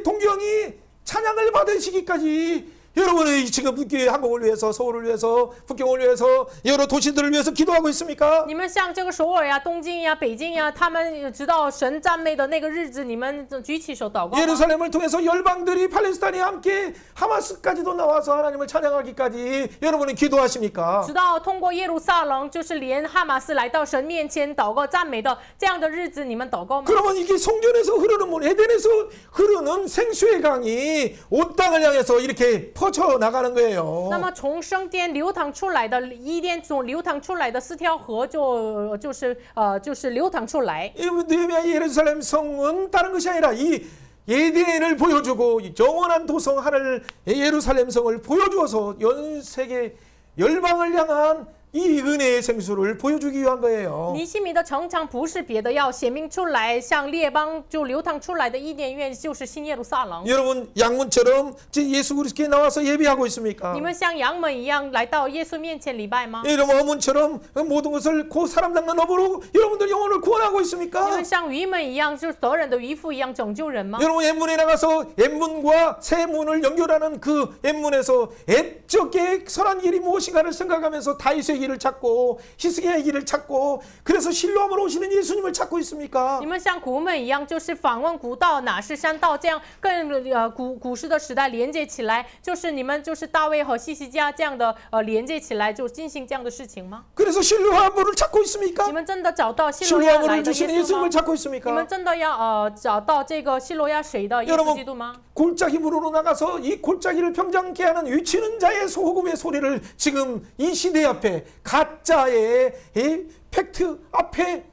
동경이 찬양을 받으시기까지 여러분의 지금 한국을 위해서 서울을 위해서 북경을 위해서 여러 도시들을 위해서 기도하고 있습니까?
你们像这个首尔呀、东京呀、北京呀，他们直到神赞美的那个日子，你们举起手祷告吗？
예루살렘을 통해서 열방들이 팔레스타인이 함께 하마스까지도 나와서 하나님을 찬양하기까지 여러분은 기도하십니까?
直到通过耶路撒冷，就是连哈马斯来到神面前祷告赞美的这样的日子，你们祷告吗？
그러면 이게 성전에서 흐르는 문, 에덴에서 흐르는 생수의 강이 온 땅을 향해서 이렇게 퍼져 나가는 거예요.
那么从圣殿流淌出来的伊甸中流淌出来的4条河就是流淌出来。
느헤미야 예루살렘 성은 다른 것이 아니라 이 에덴을 보여주고 영원한 도성 하늘 예루살렘 성을 보여주어서 연 세계 열방을 향한 이 은혜의 생수를 보여주기 위한 거예요.
尼西米的城墙不是别的，要显明出来，向列邦就流淌出来的伊甸院就是新耶路撒冷。
여러분 양문처럼 예수 그리스도께 나와서 예배하고 있습니까?
你们像羊们一样来到耶稣面前礼拜吗？
여러분 어문처럼 모든 것을 그 사람 닦는 업으로 여러분들 영혼을 구원하고
你
있습니까?
们像渔们一样，就是责任的渔夫一样拯救人吗？
여러분 엠문에 나가서 엠문과 새 문을 연결하는 그 엠문에서 애적의 선한 길이 무엇인가를 생각하면서 다윗의 길을 찾고 히스기야의 길을 찾고 그래서 실로암으로 오시는 예수님을 찾고 있습니까?
你们像古们一样，就是访问古道哪是山道，这样跟古时的时代连接起来，就是你们就是大卫和西西家这样的连接起来，就进行这样的事情吗？
그래서 실로암을 찾고 있습니까?
你们真的找到希罗亚来
실로암을
的
주시는
耶稣
예수님을
吗？
찾고
你
있습니까?
们真的要找到这个希罗亚谁的耶稣基督吗？
골짜기 물으로 나가서 이 골짜기를 평정케 하는 위치는 자의 소금의 소리를 지금 이 시대 앞에 가짜의 이 팩트 앞에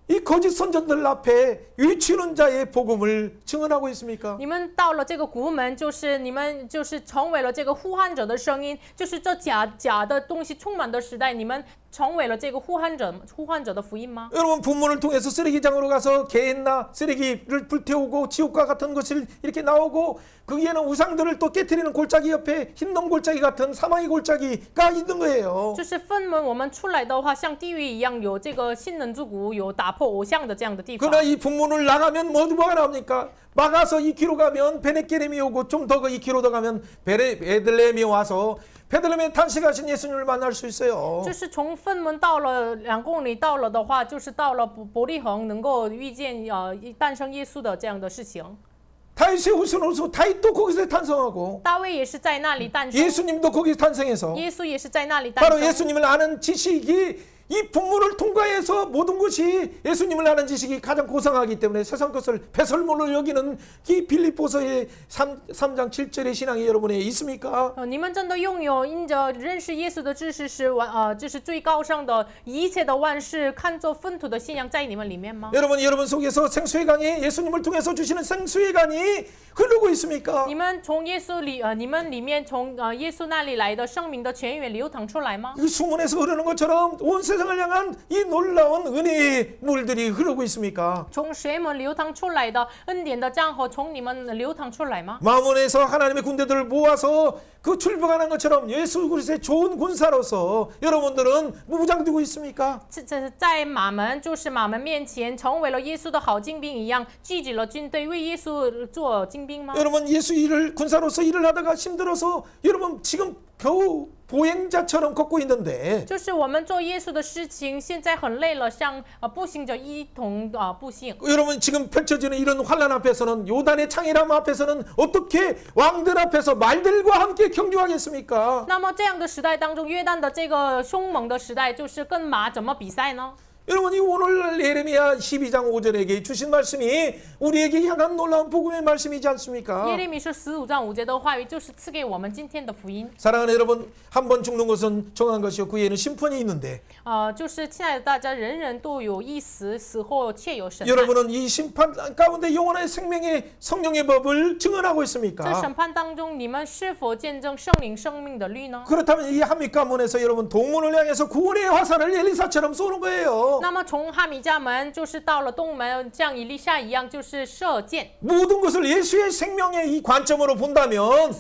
이 거짓 선전들 앞에 위치는 자의 복음을 증언하고 있습니까?
你们到了这个古门，就是你们就是成为了这个呼喊者的声音，就是这假的东西充满的时代，你们成为了这个呼喊者的福音吗？
여러분 분문을 통해서 쓰레기장으로 가서 개나 쓰레기를 불태우고 지옥과 같은 것을 이렇게 나오고 거기에는 우상들을 또 깨트리는 골짜기 옆에 흰놈 골짜기 같은 사망의 골짜기가 있는 거예요.
就是分门我们出来的话，像地狱一样，有这个信人之谷，有打破偶像的这样的地方。
그러나 이 분문을 나가면 뭐가 나옵니까? 막아서 2km 가면 베네게렘이 오고 좀 더 2km 더 가면 베들레헴이 와서 베들레헴에 탄식하신 예수님을 만날 수 있어요.
就是从分门到了2公里，到了的话，就是到了伯利恒，能够遇见诞生耶稣的这样的事情。
다윗의 후손으로서 다윗도 거기서 탄생하고
大卫也是在那里诞生，
예수님도 거기서 탄생해서
耶稣也是在那里诞
바로
生。
예수님을 아는 지식이 이 분문을 통과해서 모든 것이 예수님을 아는 지식이 가장 고상하기 때문에 세상 것을 배설물로 여기는 이 빌립보서의 3장 7절의 신앙이 여러분에 있습니까?
你们真的拥有因着认识耶稣的知识是就是最高尚的，一切的万事看作粪土的信仰在你们里面吗？
여러분 속에서 생수의 강이 예수님을 통해서 주시는 생수의 강이 흐르고 있습니까?
你们从耶稣里你们里面从耶稣那里来的生命的泉源流淌出来吗？
이 수문에서 흐르는 것처럼 온 세상을 향한 이 놀라운 은혜의 물들이 흐르고 있습니까?
从水门流淌出来的恩典的江河从你们流淌出来吗？
마몬에서 하나님의 군대들을 모아서 그 출병하는 것처럼 예수 그리스도의 좋은 군사로서 여러분들은 무장되고 있습니까?
在马门就是马门面前成为了耶稣的好精兵一样，聚集了军队为耶稣做精兵吗？
여러분 예수 일을 군사로서 일을 하다가 힘들어서 여러분 지금 겨우 보행자처럼 걷고 있는데
就是我们做耶稣的事情，现在很累了，像步行者一同步行。
여러분 지금 펼쳐지는 이런 환란 앞에서는 요단의 창이람 앞에서는 어떻게 왕들 앞에서 말들과 함께 경주하겠습니까?
那么这样的时代当中，约旦的这个凶猛的时代，就是跟马怎么比赛呢？
여러분 이 오늘 예레미야 12장 5절에게 주신 말씀이 우리에게 향한 놀라운 복음의 말씀이지 않습니까?
耶利米书15章5节的话语，就是赐给我们今天的福音。
사랑하는 여러분, 한 번 죽는 것은 정한 것이요 그 에는 심판이 있는데
就是亲爱的大家，人人都有一死，死后却有审判。
여러분은 이 심판 가운데 영원한 생명의 성령의 법을 증언하고
这
있습니까?
审判当中，你们是否见证圣灵生命的律呢？
그렇다면 이 한미 가문에서 여러분 동문을 향해서 구원의 화살을 엘리사처럼 쏘는 거예요.
那么从哈米家门就是到了东门，像以利沙一样，就是射箭。
모든 것을 예수의 생명의 이 관점으로 본다면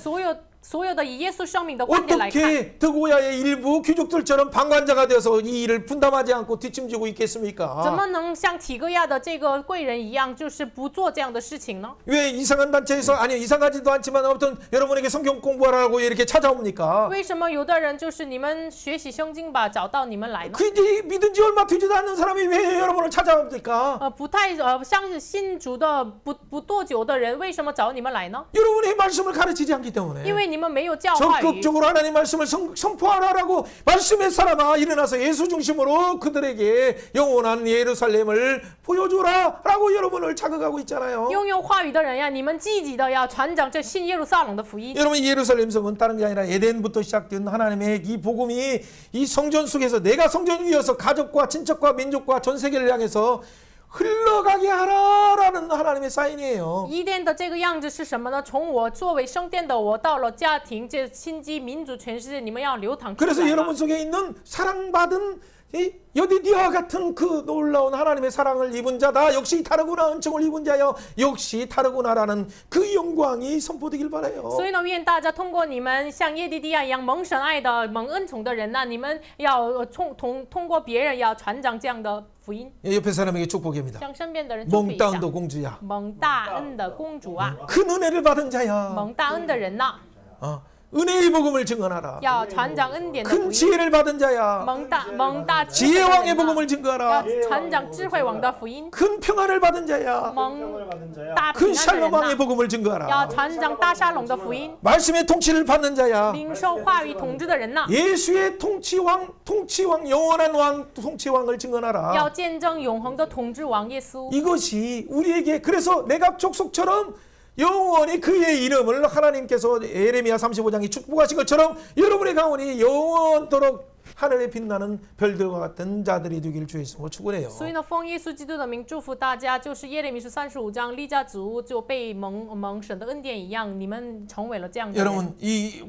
所有的以耶稣生命的观点来看，
어떻게 드고야의 일부 귀족들처럼 방관자가 되어서 이 일을 분담하지 않고 뒷짐지고
怎
있겠습니까?
么能像提戈亚的这个贵人一样，就是不做这样的事情呢？
왜 이상한 단체에서 아니 이상하지도 않지만 아무튼 여러분에게 성경 공부하라고 이렇게 찾아옵니까?
为什么有的人就是你们学习圣经吧，找到你们来呢？
그 이제 믿은 지 얼마 되지도 않는 사람이 왜 여러분을 찾아옵니까?
不太相信主的不多久的人，为什么找你们来呢？
여러분의 말씀을 가르치지 않기 때문에
因为你们没有教话语。
적극적으로 하나님 말씀을 선포하라고 말씀의 사람아 일어나서 예수 중심으로 그들에게 영원한 예루살렘을 보여주라라고 여러분을 자극하고 있잖아요.
拥有话语的人呀，你们积极的要传讲这新耶路撒冷的福音。
여러분 예루살렘 성은 다른 게 아니라 에덴부터 시작된 하나님의 이 복음이 이 성전 속에서 내가 성전 위에서 가족과 친척과 민족과 전 세계를 향해서 흘러가게 하라라는 하나님의 사인이에요.
伊甸的这个样子是什么呢？从我作为圣殿的我到了家庭，这亲戚、民族、全世界，你们要流淌出
그래서
来
여러분
吧。
속에 있는 사랑받은 이 여디디아와 같은 그 놀라운 하나님의 사랑을 입은 자다. 역시 다르구나. 은총을 입은 자여. 역시 다르구나라는 그 영광이 선포되길 바라요.
所以呢，愿大家通过你们像耶地利亚一样蒙神爱的、蒙恩宠的人呐，你们要通过别人要传讲这样的福音，
옆에 사람에게 축복입니다.
向身边的人祝福一下。
몽땅도 공주야.
蒙大恩的公主啊，
큰 은혜를 받은 자야.
蒙大恩的人呐，
은혜의 복음을 증언하라.
要传讲恩典的福
큰
音。
지혜를 받은 자야.
蒙大智慧
지혜
的
왕의
人呐
복음을
要
증거하라.
传讲智慧王的福音。
큰 평안을 받은 자야.
蒙大
큰
平安的
샬롬
人
왕의
呐，
복음을
要
증거하라.
传讲大沙龙的福音。
말씀의 통치를 받는 자야.
领受话语统治的人呐，
예수의 통치왕 영원한 왕 통치왕을
要
증언하라.
见证永恒的统治王耶稣。
이것이 우리에게 그래서 내가 족속처럼 영원히 그의 이름을 하나님께서 예레미야 35장이 축복하신 것처럼 여러분의 가문이 영원토록 하늘에 빛나는 별들과 같은 자들이 되길 주의 이름으로 축원해요.
所以呢，奉耶稣基督的名祝福大家，就是耶利米书35章，利家族就被蒙神的恩典一样，你们成为了这样的人。
여러분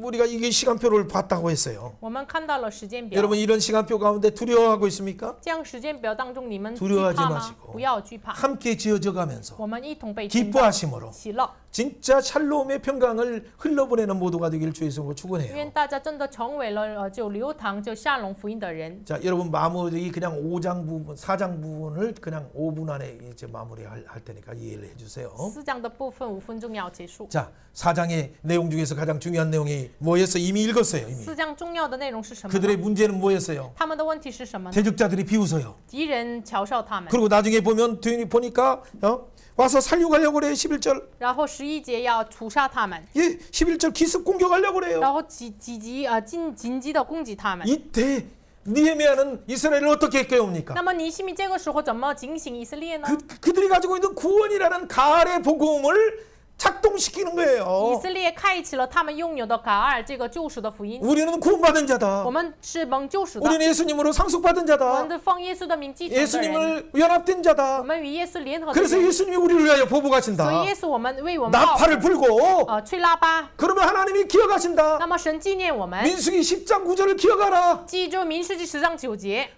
우리가 이게 시간표를 봤다고 했어요.
我们看到了时间表，
여러분 이런 시간표 가운데 두려워하고 있습니까?
这样时间表当中，你们惧
두려워하지
怕吗
마시고 ？
不要惧怕，
함께 지어져 가면서
我们一同被建造
기뻐하심으로
喜乐。
진짜 샬롬의 평강을 흘러보내는 모두가 되길 주의 이름으로
愿
축원해요.
大家真的成为了就流淌就下龙福音的人。
자, 여러분 마무리 그냥 5장 부분, 4장 부분을 그냥 5분 안에 이제 마무리할 테니까 이해를 해주세요.
4章的部分5分钟要结束。
자, 4장의 내용 중에서 가장 중요한 내용이 뭐였어? 이미 읽었어요. 이미.
4章重要的内容是什么呢？
그들의 문제는 뭐였어요?
他们的问题是什么呢？
대적자들이 비웃어요.
敌人嘲笑他们。
그리고 나중에 보니까 와서 살려가려고 그래. 11절.
然后11节要屠杀他们，
예, 11절 기습 공격하려고 그래요.
然后紧急的攻击他们。
이때 니에미야는 이스라엘을 어떻게 깨웁니까?
那么尼西米这个时候怎么警醒以色列呢？
그들이 가지고 있는 구원이라는 가을의 복음을 작동시키는
以
거예요.
色列开启了他们拥有的嘎尔这个救赎的福音。
우리는 구원받은 자다.
我们是蒙救赎的，
우리는 예수님으로 상속받은
我
자다.
们的奉耶稣的名继承的人，
예수님을 연합된
我
자다.
们与耶稣联合的
그래서
人。
예수님이 우리를 위하여
所以
보복하신다.
耶稣为我们报
나팔을 불고
吹喇叭，
그러면 하나님이 기억하신다.
那么神纪念我们，
민수기 10장 9절을 기억하라.
记住民数记10章9节，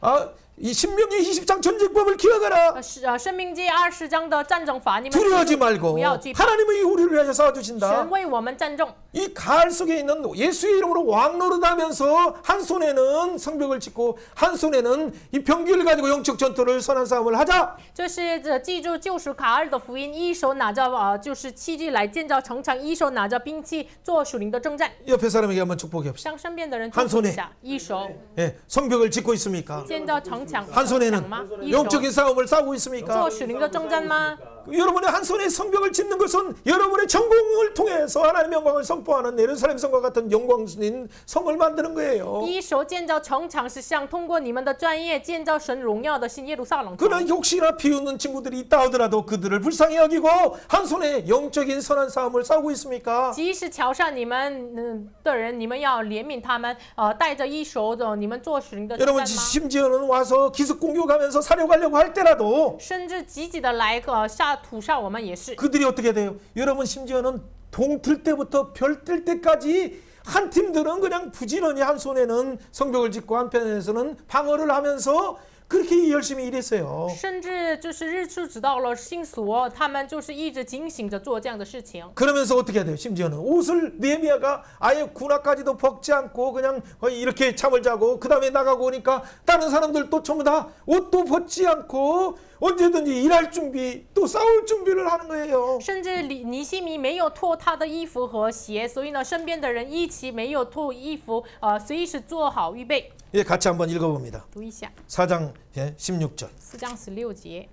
이 신명기 20장 전쟁법을 기억하라.
生命记20章的战争法，你们
두려워하지
记住
말고
不要惧怕，
하나님이 우리를 위하여
神
싸워주신다.
为我们战争。
이 가을 속에 있는 예수의 이름으로 왕노릇하면서 한 손에는 성벽을 짓고 한 손에는 이 병기를 가지고 영적 전투를 선한 싸움을 하자.
就是记住救赎卡尔的福音，一手拿着就是器具来建造城墙，一手拿着兵器做属灵的征战。
옆에 사람에게 한번 축복해 봅시다.
向身边的人
한
祝福
손에
一下，一手
예, 성벽을 짓고 있습니까?
建造城墙，
한
城墙
손에는
吗？一手
영적인 싸움을 싸우고 있습니까?
做属灵的征战吗？
여러분의 한 손에 성벽을 짓는 것은 여러분의 전공을 통해서 하나님의 영광을 선포하는 예루살렘 성과 같은 영광스러운 성을 만드는 거예요.
一手建造城墙是像通过你们的专业建造神荣耀的新耶路撒冷城。
그러나 혹시나 비웃는 친구들이 있다 하더라도 그들을 불쌍히 여기고 한 손에 영적인 선한 싸움을 싸우고 있습니까?
即使瞧上你们的人，你们要怜悯他们，带着一手的你们做属灵的征
여러분
战吗？
심지어는 와서 기습 공격하면서 사려가려고 할 때라도
甚至积极的来屠杀我们也是。
그들이 어떻게 돼요? 여러분 심지어는 동틀 때부터 별 뜰 때까지 한 팀들은 그냥 부지런히 한 손에는 성벽을 짓고 한편에서는 방어를 하면서 그렇게 열심히 일했어요.
甚至就是日出直到了星宿，他们就是一直警醒着做这样的事情。
그러면서 어떻게 해야 돼요? 심지어는 옷을 느헤미야가 아예 군화까지도 벗지 않고 그냥 거의 이렇게 잠을 자고 그 다음에 나가고 오니까 다른 사람들 또 전부 다 옷도 벗지 않고 언제든지 일할 준비 또 싸울 준비를 하는 거예요.
甚至尼西米没有脱他的衣服和鞋，所以呢，身边的人一起没有脱衣服，随时做好预备。
예, 같이 한번 읽어봅니다.
读一下
4장 16절,
4章16节、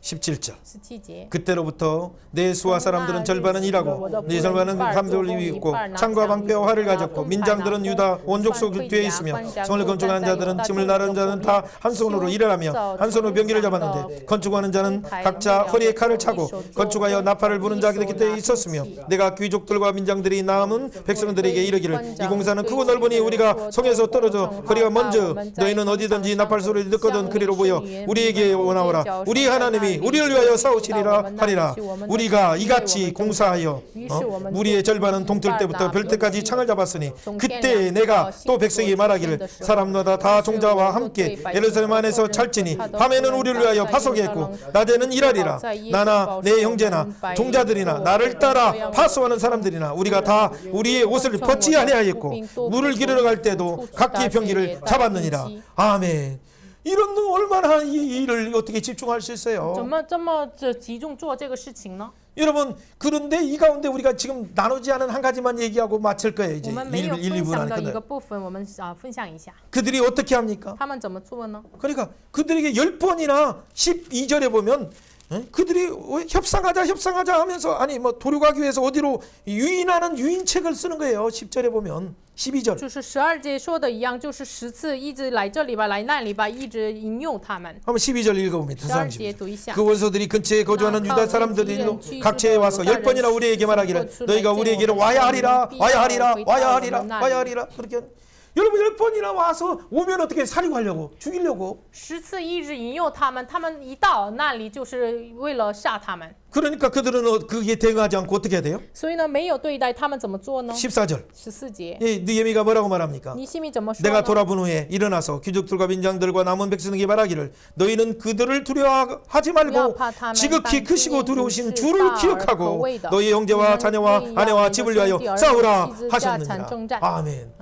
17절.
17节。
그때로부터 내 수하 사람들은 절반은 일하고 네 절반은 감독을 입고 창과 방패와 활을 가졌고 민장들은 유다 원족 속 뒤에 있으며 성을 건축하는 자들은 짐을 나르는 자는 다 한 손으로 일을 하며 한 손으로 병기를 잡았는데 건축하는 자는 각자 허리에 칼을 차고 건축하여 나팔을 부는 자들이 그때 있었으며 내가 귀족들과 민장들이 남은 백성들에게 이르기를 이 공사는 크고 넓으니 우리가 성에서 떨어져 거리가 먼저 너희는 어디든지 나팔 소리를 듣거든 그리로 보여 우리에게 오나오라 우리 하나님이 우리를 위하여 싸우시리라 하리라. 우리가 이같이 공사하여 우리의 절반은 동틀 때부터 별 때까지 창을 잡았으니 그때 내가 또 백성에게 말하기를 사람마다 다 종자와 함께 예루살렘 안에서 찰지니 밤에는 우리를 위하여 파송했고 낮에는 일하리라. 나나 내 형제나 종자들이나 나를 따라 파송하는 사람들이나 우리가 다 우리의 옷을 벗지 아니하였고 물을 기르러 갈 때도 각기 병기를 잡았느니라. 아멘. 이런 얼마나 이 일을 어떻게 집중할 수 있어요?
怎么这么集中做这个事情呢？
여러분 그런데 이 가운데 우리가 지금 나누지 않은 한 가지만 얘기하고 마칠 거예요. 이제
我们没有
1,
分
2분
享
안에
的一个
끝나요.
部分，我们分享一下，
그들이 어떻게 합니까?
他们怎么做呢？
그러니까 그들에게 10번이나 12절에 보면 그들이 협상하자 하면서 아니 뭐 도륙하기 위해서 어디로 유인하는 유인책을 쓰는 거예요. 10절에 보면 12절.
就是12节说的一样，就是10次一直来这里吧，来那里吧，一直引诱他们。
한번 12절 읽어봅니다.
12节读一下。
그 원소들이 근처에 거주하는 유다 사람들이 각처에 와서 10번이나 우리에게 말하기를 너희가 우리에게로 와야 하리라 와야 하리라 와야 하리라 와야 하리라 그렇게 여러분 10번이나 와서 오면 어떻게 살이고 하려고 죽이려고
10次一直引诱他们，他们一到那里就是为了杀他们。
그러니까 그들은 그게 대응하지 않고 어떻게 해야 돼요?
所以呢，没有对待他们怎么做呢？
14절
14节，
느헤미가 뭐라고 말합니까?
尼西米怎么说
내가
呢？
돌아본 후에 일어나서 귀족들과 민장들과 남은 백성에게 말하기를 너희는 그들을 두려워하지 말고 지극히 크시고 두려우신 주를 기억하고 너희 형제와 자녀와 아내와 집을 위하여 싸우라 하셨느니라. 아멘.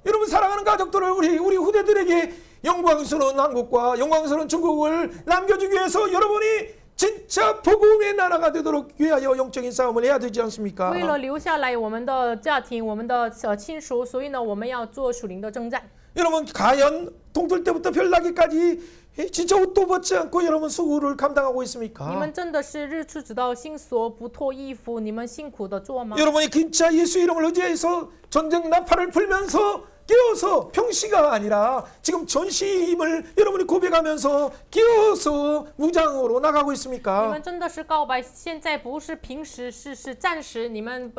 여러분 사랑하는 가족들을 우리 후대들에게 영광스러운 한국과 영광스러운 중국을 남겨주기 위해서 여러분이 진짜 복음의 나라가 되도록 위하여 영적인 싸움을 해야 되지 않습니까?
为了留下来我们的家庭、我们的亲属，所以呢，我们要做属灵的征战。
여러분 과연 동틀 때부터 별나기까지 진짜 옷도 벗지 않고 여러분 수고를 감당하고
你
있습니까?
们真的是日出直到星宿不脱衣服，你们辛苦的做吗？
여러분이 진짜 예수 이름을 의지해서 전쟁 나팔을 불면서 깨어서 평시가 아니라 지금 전시 힘을 여러분이 고백하면서 깨어서 무장으로 나가고
你
있습니까?
们真的是告白，现在不是平时，是暂时，你们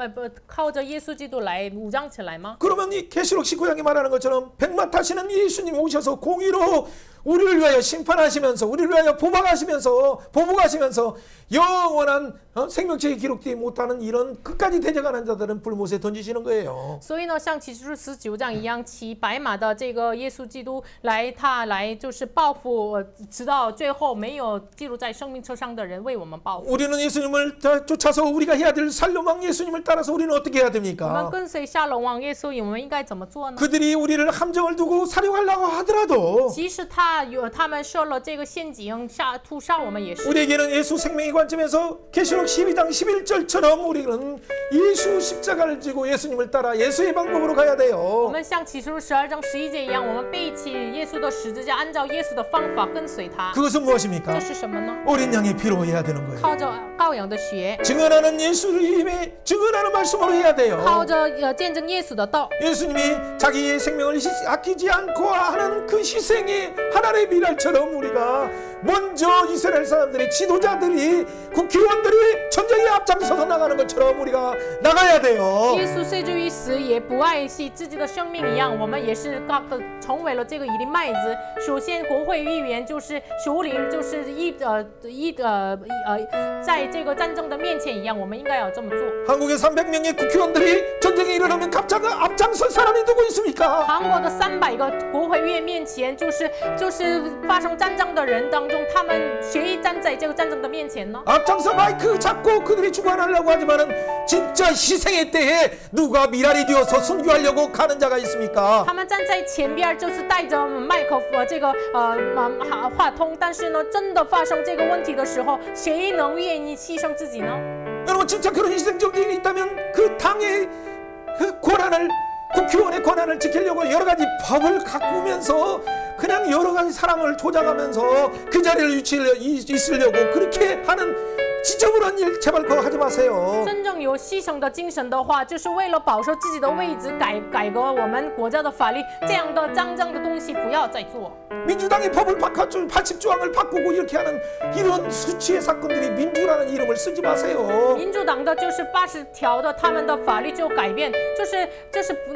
靠着耶稣基督来武装起来吗？
그러면 이 계시록 19장에 말하는 것처럼 백마 타시는 예수님이 오셔서 공의로 우리를 위하여 심판하시면서 우리를 위하여 보복하시면서 영원한 생명책에 기록되지 못하는 이런 끝까지 대적하는 자들은 불못에 던지시는 거예요.
所以呢，像启示录19章一样，骑白马的这个耶稣基督他来就是报复，直到最后没有记录在生命册上的人为我们报复。
우리는 예수님을 쫓아서 우리가 해야 될 살로망 예수님을 따라서 우리는 어떻게 해야
我们
됩니까?
跟随下龙王耶稣，我们应该怎么做呢？
그들이 우리를 함정을 두고 사려하려고 하더라도
即使他他们设了这个陷阱屠杀我们也是。
우리에게는 예수 생명의 관점에서 계시록 12장 11절처럼 우리는 예수 십자가를 지고 예수님을 따라 예수의 방법으로 가야
我
돼요.
们像启示录12章11节一样，我们背起耶稣的十字架，按照耶稣的方法跟随他。
그것은 무엇입니까?
这是什么呢？
어린 양의 피로 해야 되는 거예요.
靠着羔羊的血，
증언하는 예수님의 증언하는 말씀으로 해야
靠
돼요.
着见证耶稣的道。
예수님이 자기의 생명을 아끼지 않고 하는 그 희생의 하나님의 미랄처럼 우리가 먼저 이스라엘 사람들이 지도자들이 국회의원들이 전쟁에 앞장서서 나가는 것처럼 우리가 나가야 돼요.
耶稣虽至于死，也不爱惜自己的生命一样，我们也是成为了这个以利麦子。首先，国会议员就是首领，就是在这个战争的面前一样，我们应该要这么做。
한국의 300명의 국회의원들이 전쟁이 일어나면 갑자기 앞장설 사람이 누구 있습니까?
韩国的300个国会议员面前，就是发生战争的人当中，他们谁站在这个战争的面前呢？
앞장서 마이크 잡고 그들이 주관하려고 하지만은 진짜 희생의 때에 누가 미랄이 되어서 순교하려고 가는 자가 있습니까?
他们站在前边，就是带着麦克风话筒，但是呢，真的发生这个问题的时候，谁能愿意牺牲自己呢？
여러분 진짜 그런 희생 정신이 있다면 그 당의 그 권한을 국회의원의 권한을 지키려고 여러 가지 법을 가꾸면서 그냥 여러 가지 사람을 조작하면서 그 자리를 있으려고 그렇게 하는 지저분한 일 제발 그거 하지 마세요.
真正有牺牲的精神的话，就是为了保守自己的位置，改革我们国家的法律，这样的脏的东西不要再做。
민주당이 법을 80조항을 바꾸고 이렇게 하는 이런 수치의 사건들이 민주라는 이름을 쓰지 마세요.
民主党的就是80条的，他们的法律就改变，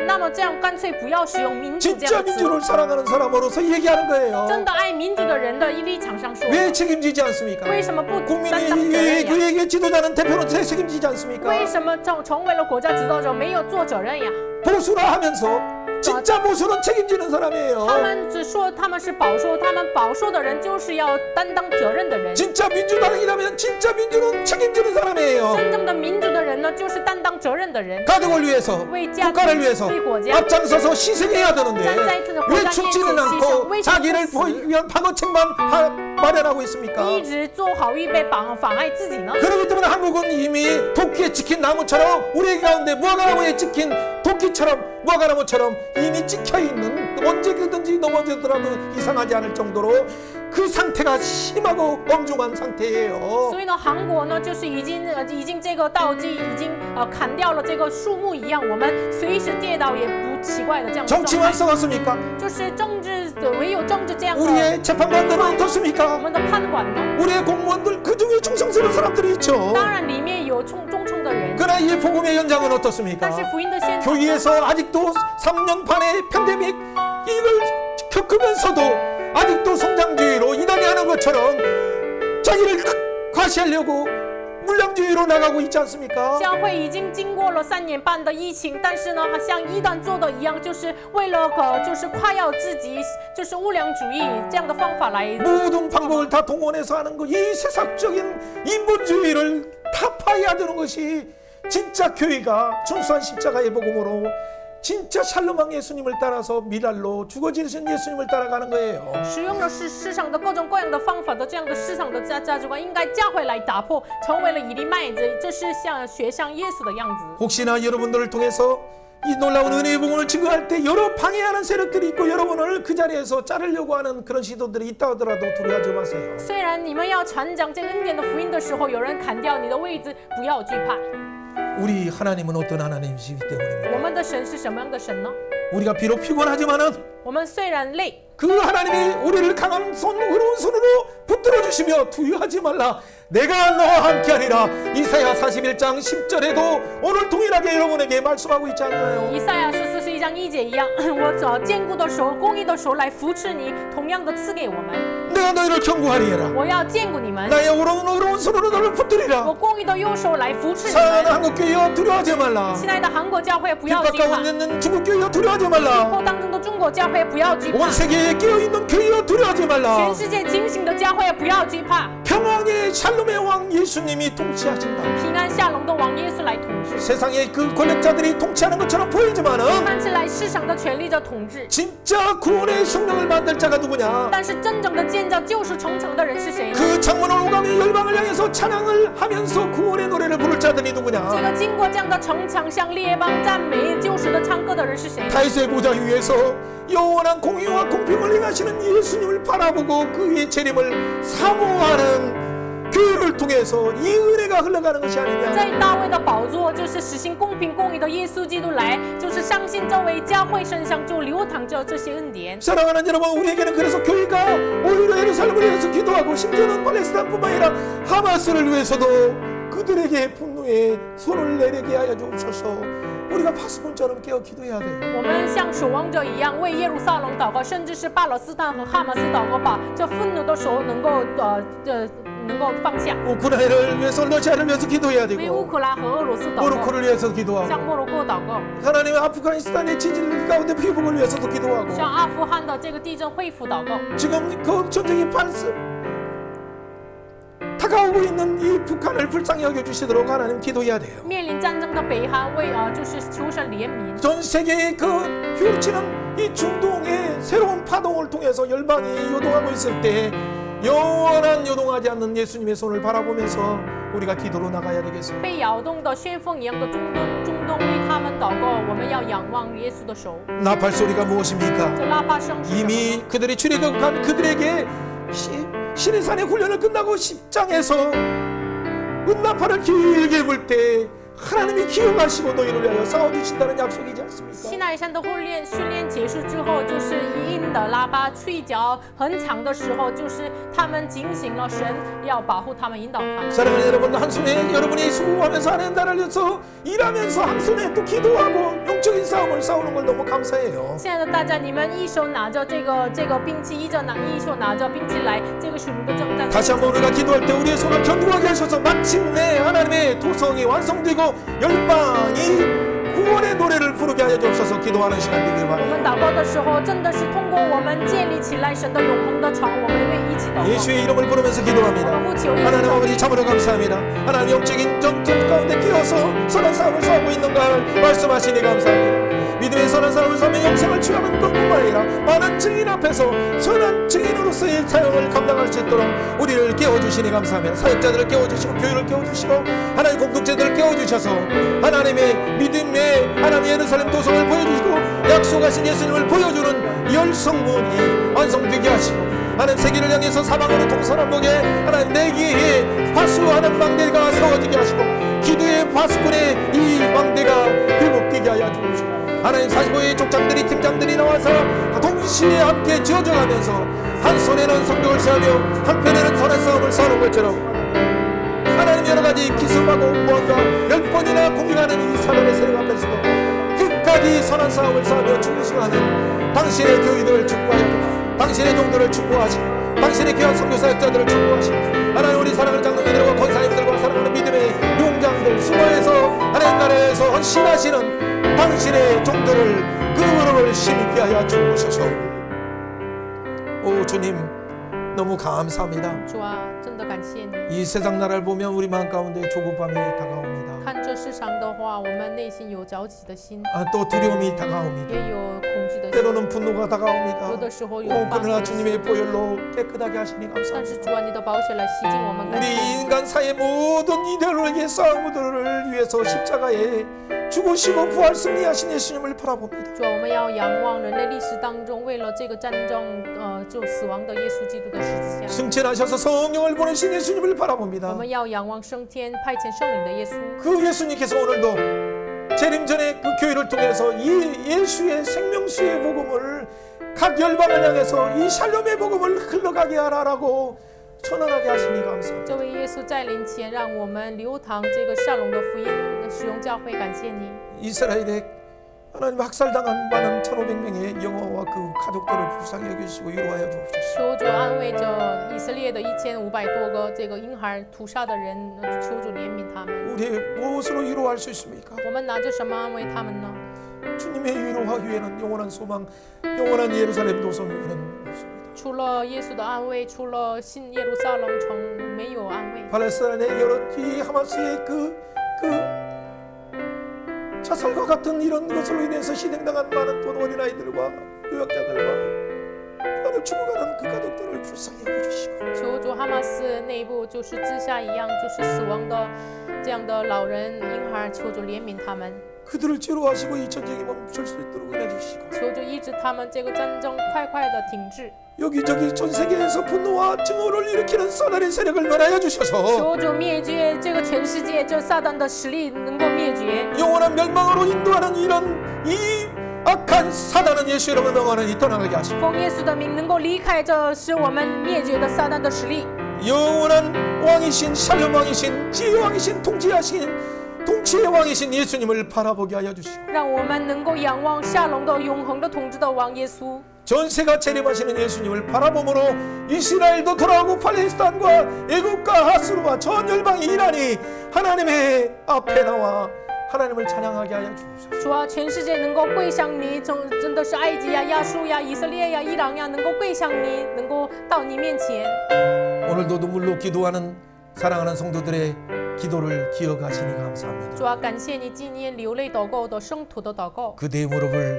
那么这样干脆不要使用民主这
진짜
样的词。
민주를 사랑하는 사람으로서 얘기하는 거예요.
真的爱民主的人的立场上说，
왜 책임지지 않습니까?
为什么不担当责任
국민의
呀？
교회의 지도자는 대표는 책임지지 않습니까?
为什么成为了国家指导者没有做责任呀？
보수라 하면서 진짜 보수는 책임지는 사람이에요.
他们只说他们是保守，他们保守的人就是要担当责任的人。
진짜 민주당이라면 진짜 민주는 책임지는 사람이에요.
真正的民主的人呢，就是担当责任的人。
가족을 위해서,
为家庭
국가를 위해서
为国家
앞장서서 희생해야 되는데
站在这个国
왜
家面前
죽지는
牺牲，
않고
为什么
자기를
不死？
보이기 위한 방어책만 마련하고 있습니까?
一直做好预备妨碍自己呢？
그렇기 때문에 한국은 이미 도끼에 찍힌 나무처럼 우리 가운데 무화과나무에 찍힌 도끼처럼 무화과나무처럼 이미 찍혀있는 언제든지 넘어지더라도 이상하지 않을 정도로 그 상태가 심하고 엄중한 상태예요.
所以呢，韩国呢，就是已经这个道基已经砍掉了这个树木一样，我们随时跌倒也不奇怪的这样的状
정치만
态。
썩었습니까?
就是政治的，唯有政治这样的。
우리의 재판관들은
我
어떻습니까?
们的判官呢？
우리의 공무원들 그 중에 충성스러운 사람들이 있죠.
当然里面有忠诚的人，
그러나 이 복음의 현장은
但
어떻습니까?
是福音的现场，
교회에서 아직도 3년 반의 팬데믹 이걸 겪으면서도 아직도 성장주의로 이단이 하는 것처럼 자기를 과시하려고 물량주의로 나가고 있지 않습니까?
教会已经经过了3年半的疫情，但是呢，像异端做的一样，就是为了就是夸耀自己，就是无量主义这样的方法来。
모든 방법을 다 동원해서 하는 거, 이 세상적인 인본주의를 다 파해야 되는 것이 진짜 교회가 순수한 십자가의 복음으로 진짜 샬롬왕 예수님을 따라서 미랄로 죽어지신 예수님을 따라가는 거예요.
使用的是世上的各种各样的方法的这样的市场的价值观，应该教会来打破，成为了以利麦子，这是学像耶稣的样子。
혹시나 여러분들을 통해서 이 놀라운 은혜의 복음을 증거할 때 여러 방해하는 세력들이 있고 여러분을 그 자리에서 자르려고 하는 그런 시도들이 있다 하더라도 두려워하지 마세요.
虽然你们要传讲这个恩典的福音的时候，有人砍掉你的位置，不要惧怕。
우리 하나님은 어떤 하나님이시기 때문입니다.
我们的神是什么样的神呢？
우리가 비록 피곤하지만은
我们虽然累，
그 하나님이 우리를 강한 의로운 손으로 붙들어 주시며 두려워하지 말라. 내가 너와 함께하리라. 이사야 41장 10절에도 오늘 동일하게 여러분에게 말씀하고 있지 않나요?
以赛亚书41章1节一样，我坚固的手、公义的手来扶持你，同样的赐给我们。
내가 너희를 경고하리라.
我要坚固你们，
나의 의로운 손으로 너를
我
붙들리라.
公义的右手来扶持你
사랑하는
们。
한국교회여 두려워하지 말라.
亲爱的韩国教会，不要
길
惧
가까운
怕；
있는 중국교회여 두려워하지
地
말라.
坡当中的中国教会，不要惧怕；
온 세계에 깨어있는 교회여 두려워하지 말라.
全世界警醒的教会，不要惧怕。
평화 평강의 샬롬의 왕 예수님이 통치하신다.
平安下龙的王耶稣来统治，
세상의 그 권력자들이 통치하는 것처럼 보이지만은
看起来世上的权力的统治，
진짜 구원의 성령을 만들 자가 누구냐?
但是真正的建造救赎城墙的人是谁呢？
그 창문을 오가며 열방을 향해서 찬양을 하면서 구원의 노래를 부를 자들이
这
누구냐?
个经过这样的城墙向列邦赞美救赎的唱歌的人是谁呢？
다윗의 보좌 위에서 영원한 공의와 공평을 행하시는 예수님을 바라보고 그의 재림을 사모하는 교회를 통해서 이 은혜가 흘러가는 것이 아니냐?
在大卫的宝座，就是实行公平公义的耶稣基督来，就是相信这位教会身上就流淌着这些恩典。
사랑하는 여러분, 우리에게는 그래서 교회가 오히려 예루살렘을 위해서 기도하고 심지어는 팔레스타인뿐만 아니라 하마스를 위해서도 그들에게 분노의 손을 내리게 하여 주옵소서. 우리가 파수꾼처럼 깨어 기도해야 돼요.
我们像守望者一样为耶路撒冷祷告，甚至是巴勒斯坦和哈马斯祷告，把这愤怒的手能够能够放下。
우크라이나를 위해서 러시아를 위해서 기도해야
为乌
되고
克兰和俄罗斯祷告，
모로코를 위해서
向
기도하고
莫洛哥祷告，
하나님의 아프가니스탄의 지진 가운데 회복을 위해서도 기도하고
向阿富汗的这个地震恢复祷告。
지금 그 전쟁이 다가오고 있는 이 북한을 불쌍히 여겨주시도록 하나님 기도해야 돼요.
面临战争的北韩为就是求神怜悯。
전 세계의 그 휘울치는 이 중동의 새로운 파동을 통해서 열방이 요동하고 있을 때 영원한 요동하지 않는 예수님의 손을 바라보면서 우리가 기도로 나가야 되겠어요.
被摇动的旋风一样的中东为他们祷告，我们要仰望耶稣的手。
나팔 소리가 무엇입니까?
这喇叭声是什么？
이미 그들이 출애굽한 그들에게 시내산의 훈련을 끝나고 10장에서 은나팔을 길게 불 때 하나님이 기억하시고 너희를 위하여 싸워주신다는 약속이지 않습니까?
西奈山的训练结束之后，就是一音的喇叭吹角很长的时候，就是他们警醒了神要保护他们，引导他们。
사랑하는 여러분, 한 손에 여러분이 수고하면서 하는 나라를 위해서 일하면서 한 손에 또 기도하고 영적인 싸움을 싸우는 걸 너무 감사해요.
亲爱的大家，你们一手拿着这个兵器，一手拿着兵器来这个属灵的征战。
다시 한번 우리가 기도할 때 우리의 손을 견고하게 하셔서 마침내 하나님의 도성이 완성되고 열방이 구원의 노래를 부르게 하여 주옵소서. 기도하는 시간 되길
我
바라요.
们祷告的时候，真的是通过我们建立起来神的永恒的床，我们愿意一起祷告。
예수의 이름을 부르면서 기도합니다. 하나님 아버지 참으로 감사합니다. 하나님 영적인 정점 가운데 끼어서 선한 싸움을 싸우고 있는 걸 말씀하시니 감사합니다. 믿음의 선한 싸움을 싸우며 영생을 취하는 것뿐만 아니라 많은 증인 앞에서 선한 증인으로서의 사역을 감당할 수 있도록 우리를 깨워주시니 감사합니다. 사역자들을 깨워주시고 교회를 깨워주시고 하나님 공동체들을 깨워주셔서 하나님의 믿음의 하나님의 예루살렘 도성을 보여주시고 약속하신 예수님을 보여주는 열성문이 완성되게 하시고 하나님 세계를 향해서 사방으로 동서남북에 하나님 내기에 파수하는 망대가 세워지게 하시고 기도의 파수꾼의 이 망대가 회복되게 하여 주옵시고 하나님 45의 족장들이 팀장들이 나와서 동시에 함께 지어져가면서 한 손에는 성경을 세우며 한편에는 선한 싸움을 싸우는 것처럼 하나님 여러가지 기습하고 무언가 10번이나 공격하는 이 사단의 세력 앞에서도 끝까지 선한 싸움을 싸우며 충실하는 당신의 교인들을 축복하여 당신의 종들을 축복하시고 당신의 귀한 선교사역자들을 축복하시고 하나님 우리 사랑하는 장로님들과 권사님들과 사랑하는 믿음의 용장들 수고해서 하나님 나라에서 헌신하시는 당신의 종들을 그 무릎을 힘있게 하여 주옵소서. 오 주님 너무 감사합니다.
主啊，真的感谢你。
이 세상 나라를 보면 우리 마음 가운데 조급함이 다가옵니다.
看这世上的话，我们内心有着急的心，
또 두려움이 다가옵니다.
也有恐惧的心，
때로는 분노가 다가옵니다.
有的时候有
그러나
发怒的心。
주님의 보혈로 깨끗하게 하시니
但
감사합니다.
是主啊，你的宝血来洗净我们，感谢
우리
你。
인간 사이의 모든 이데올로기의 싸움들을 위해서 십자가에 죽으시고 부활 승리하신 예수님을 바라봅니다.
主啊，我们要仰望人类历史当中为了这个战争，就死亡的耶稣基督的十字架。
승천하셔서 성령을 보내신 예수님을
我
바라봅니다.
们要仰望升天派遣圣灵的耶稣。
그 예수님께서 오늘도 재림 전에 그 교회를 통해서 이 예수의 생명수의 복음을 각 열방을 향해서 이 샬롬의 복음을 흘러가게 하라라고 천원하게 하시니 감사합니다.
这位耶稣在临前，让我们流淌这个善龙的福音，使用教会，感谢你。
이스라엘에 하나님 학살당한 많은 1500명의 영화와 그 가족들을 불쌍히 여기시고 위로하여 주옵소서.
求主安慰着以色列的1500多个这个婴孩屠杀的人，求主怜悯他们。
우리 무엇으로 위로할 수 있습니까?
我们拿着什么安慰他们呢？
주님의 위로하기 위해는 영원한 소망, 영원한 예루살렘 도성 위에는 없습니다.
除了耶稣的安慰，除了新耶路撒冷城没有安慰。
팔레스타인의 여러 이 하마스의 그 자살과 같은 이런 것으로 인해서 희생당한 많은 또 어린아이들과 요약자들과 나를 죽어가는 그 가족들을 불쌍히 여겨주시고
求主哈马斯内部就是自杀一样，就是死亡的这样的老人婴孩，求主怜悯他们，
그들을 치료하시고 이 전쟁이 멈출 수 있도록 은혜주시고
求主医治他们，这个战争快快的停止。
여기저기 전 세계에서 분노와 증오를 일으키는 사단의 세력을 멸하여 주셔서
求主灭绝这个全世界，这撒旦的实力能够灭绝。
영원한 멸망으로 인도하는 이 악한 사단은 예수 이름으로 명하는 떠나가게 하시고
奉耶稣的名，能够离开这使我们灭绝的撒旦的实力。
영원한 왕이신 샬롬 왕이신 지혜 왕이신 통치의 왕이신 예수님을 바라보게 하여 주시고
让我们能够仰望下龙的永恒的统治的王耶稣。
전세가 재림하시는 예수님을 바라봄으로 이스라엘도 돌아오고 팔레스타인과 애국과 하스루와 전 열방이 일하니 하나님의 앞에 나와 하나님을 찬양하게 하여 주옵소서.
主啊，全世界能够跪向你，真的是埃及呀、亚述呀、以色列呀、伊朗呀，能够跪向你，能够到你面前。
오늘도 눈물로 기도하는 사랑하는 성도들의 기도를 기억하시니 감사합니다.
主啊，感谢你纪念流泪祷告的圣徒的祷告，
그대의 무릎을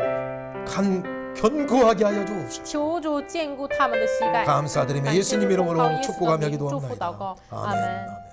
견고하게 하여 주옵소서.
求主坚固他们的膝盖。
감사드리며
感谢
예수님
奉靠
이름으로
耶稣的
축복하며
名祝福祷
기도합니다.
告，阿
아멘.
门。
아멘.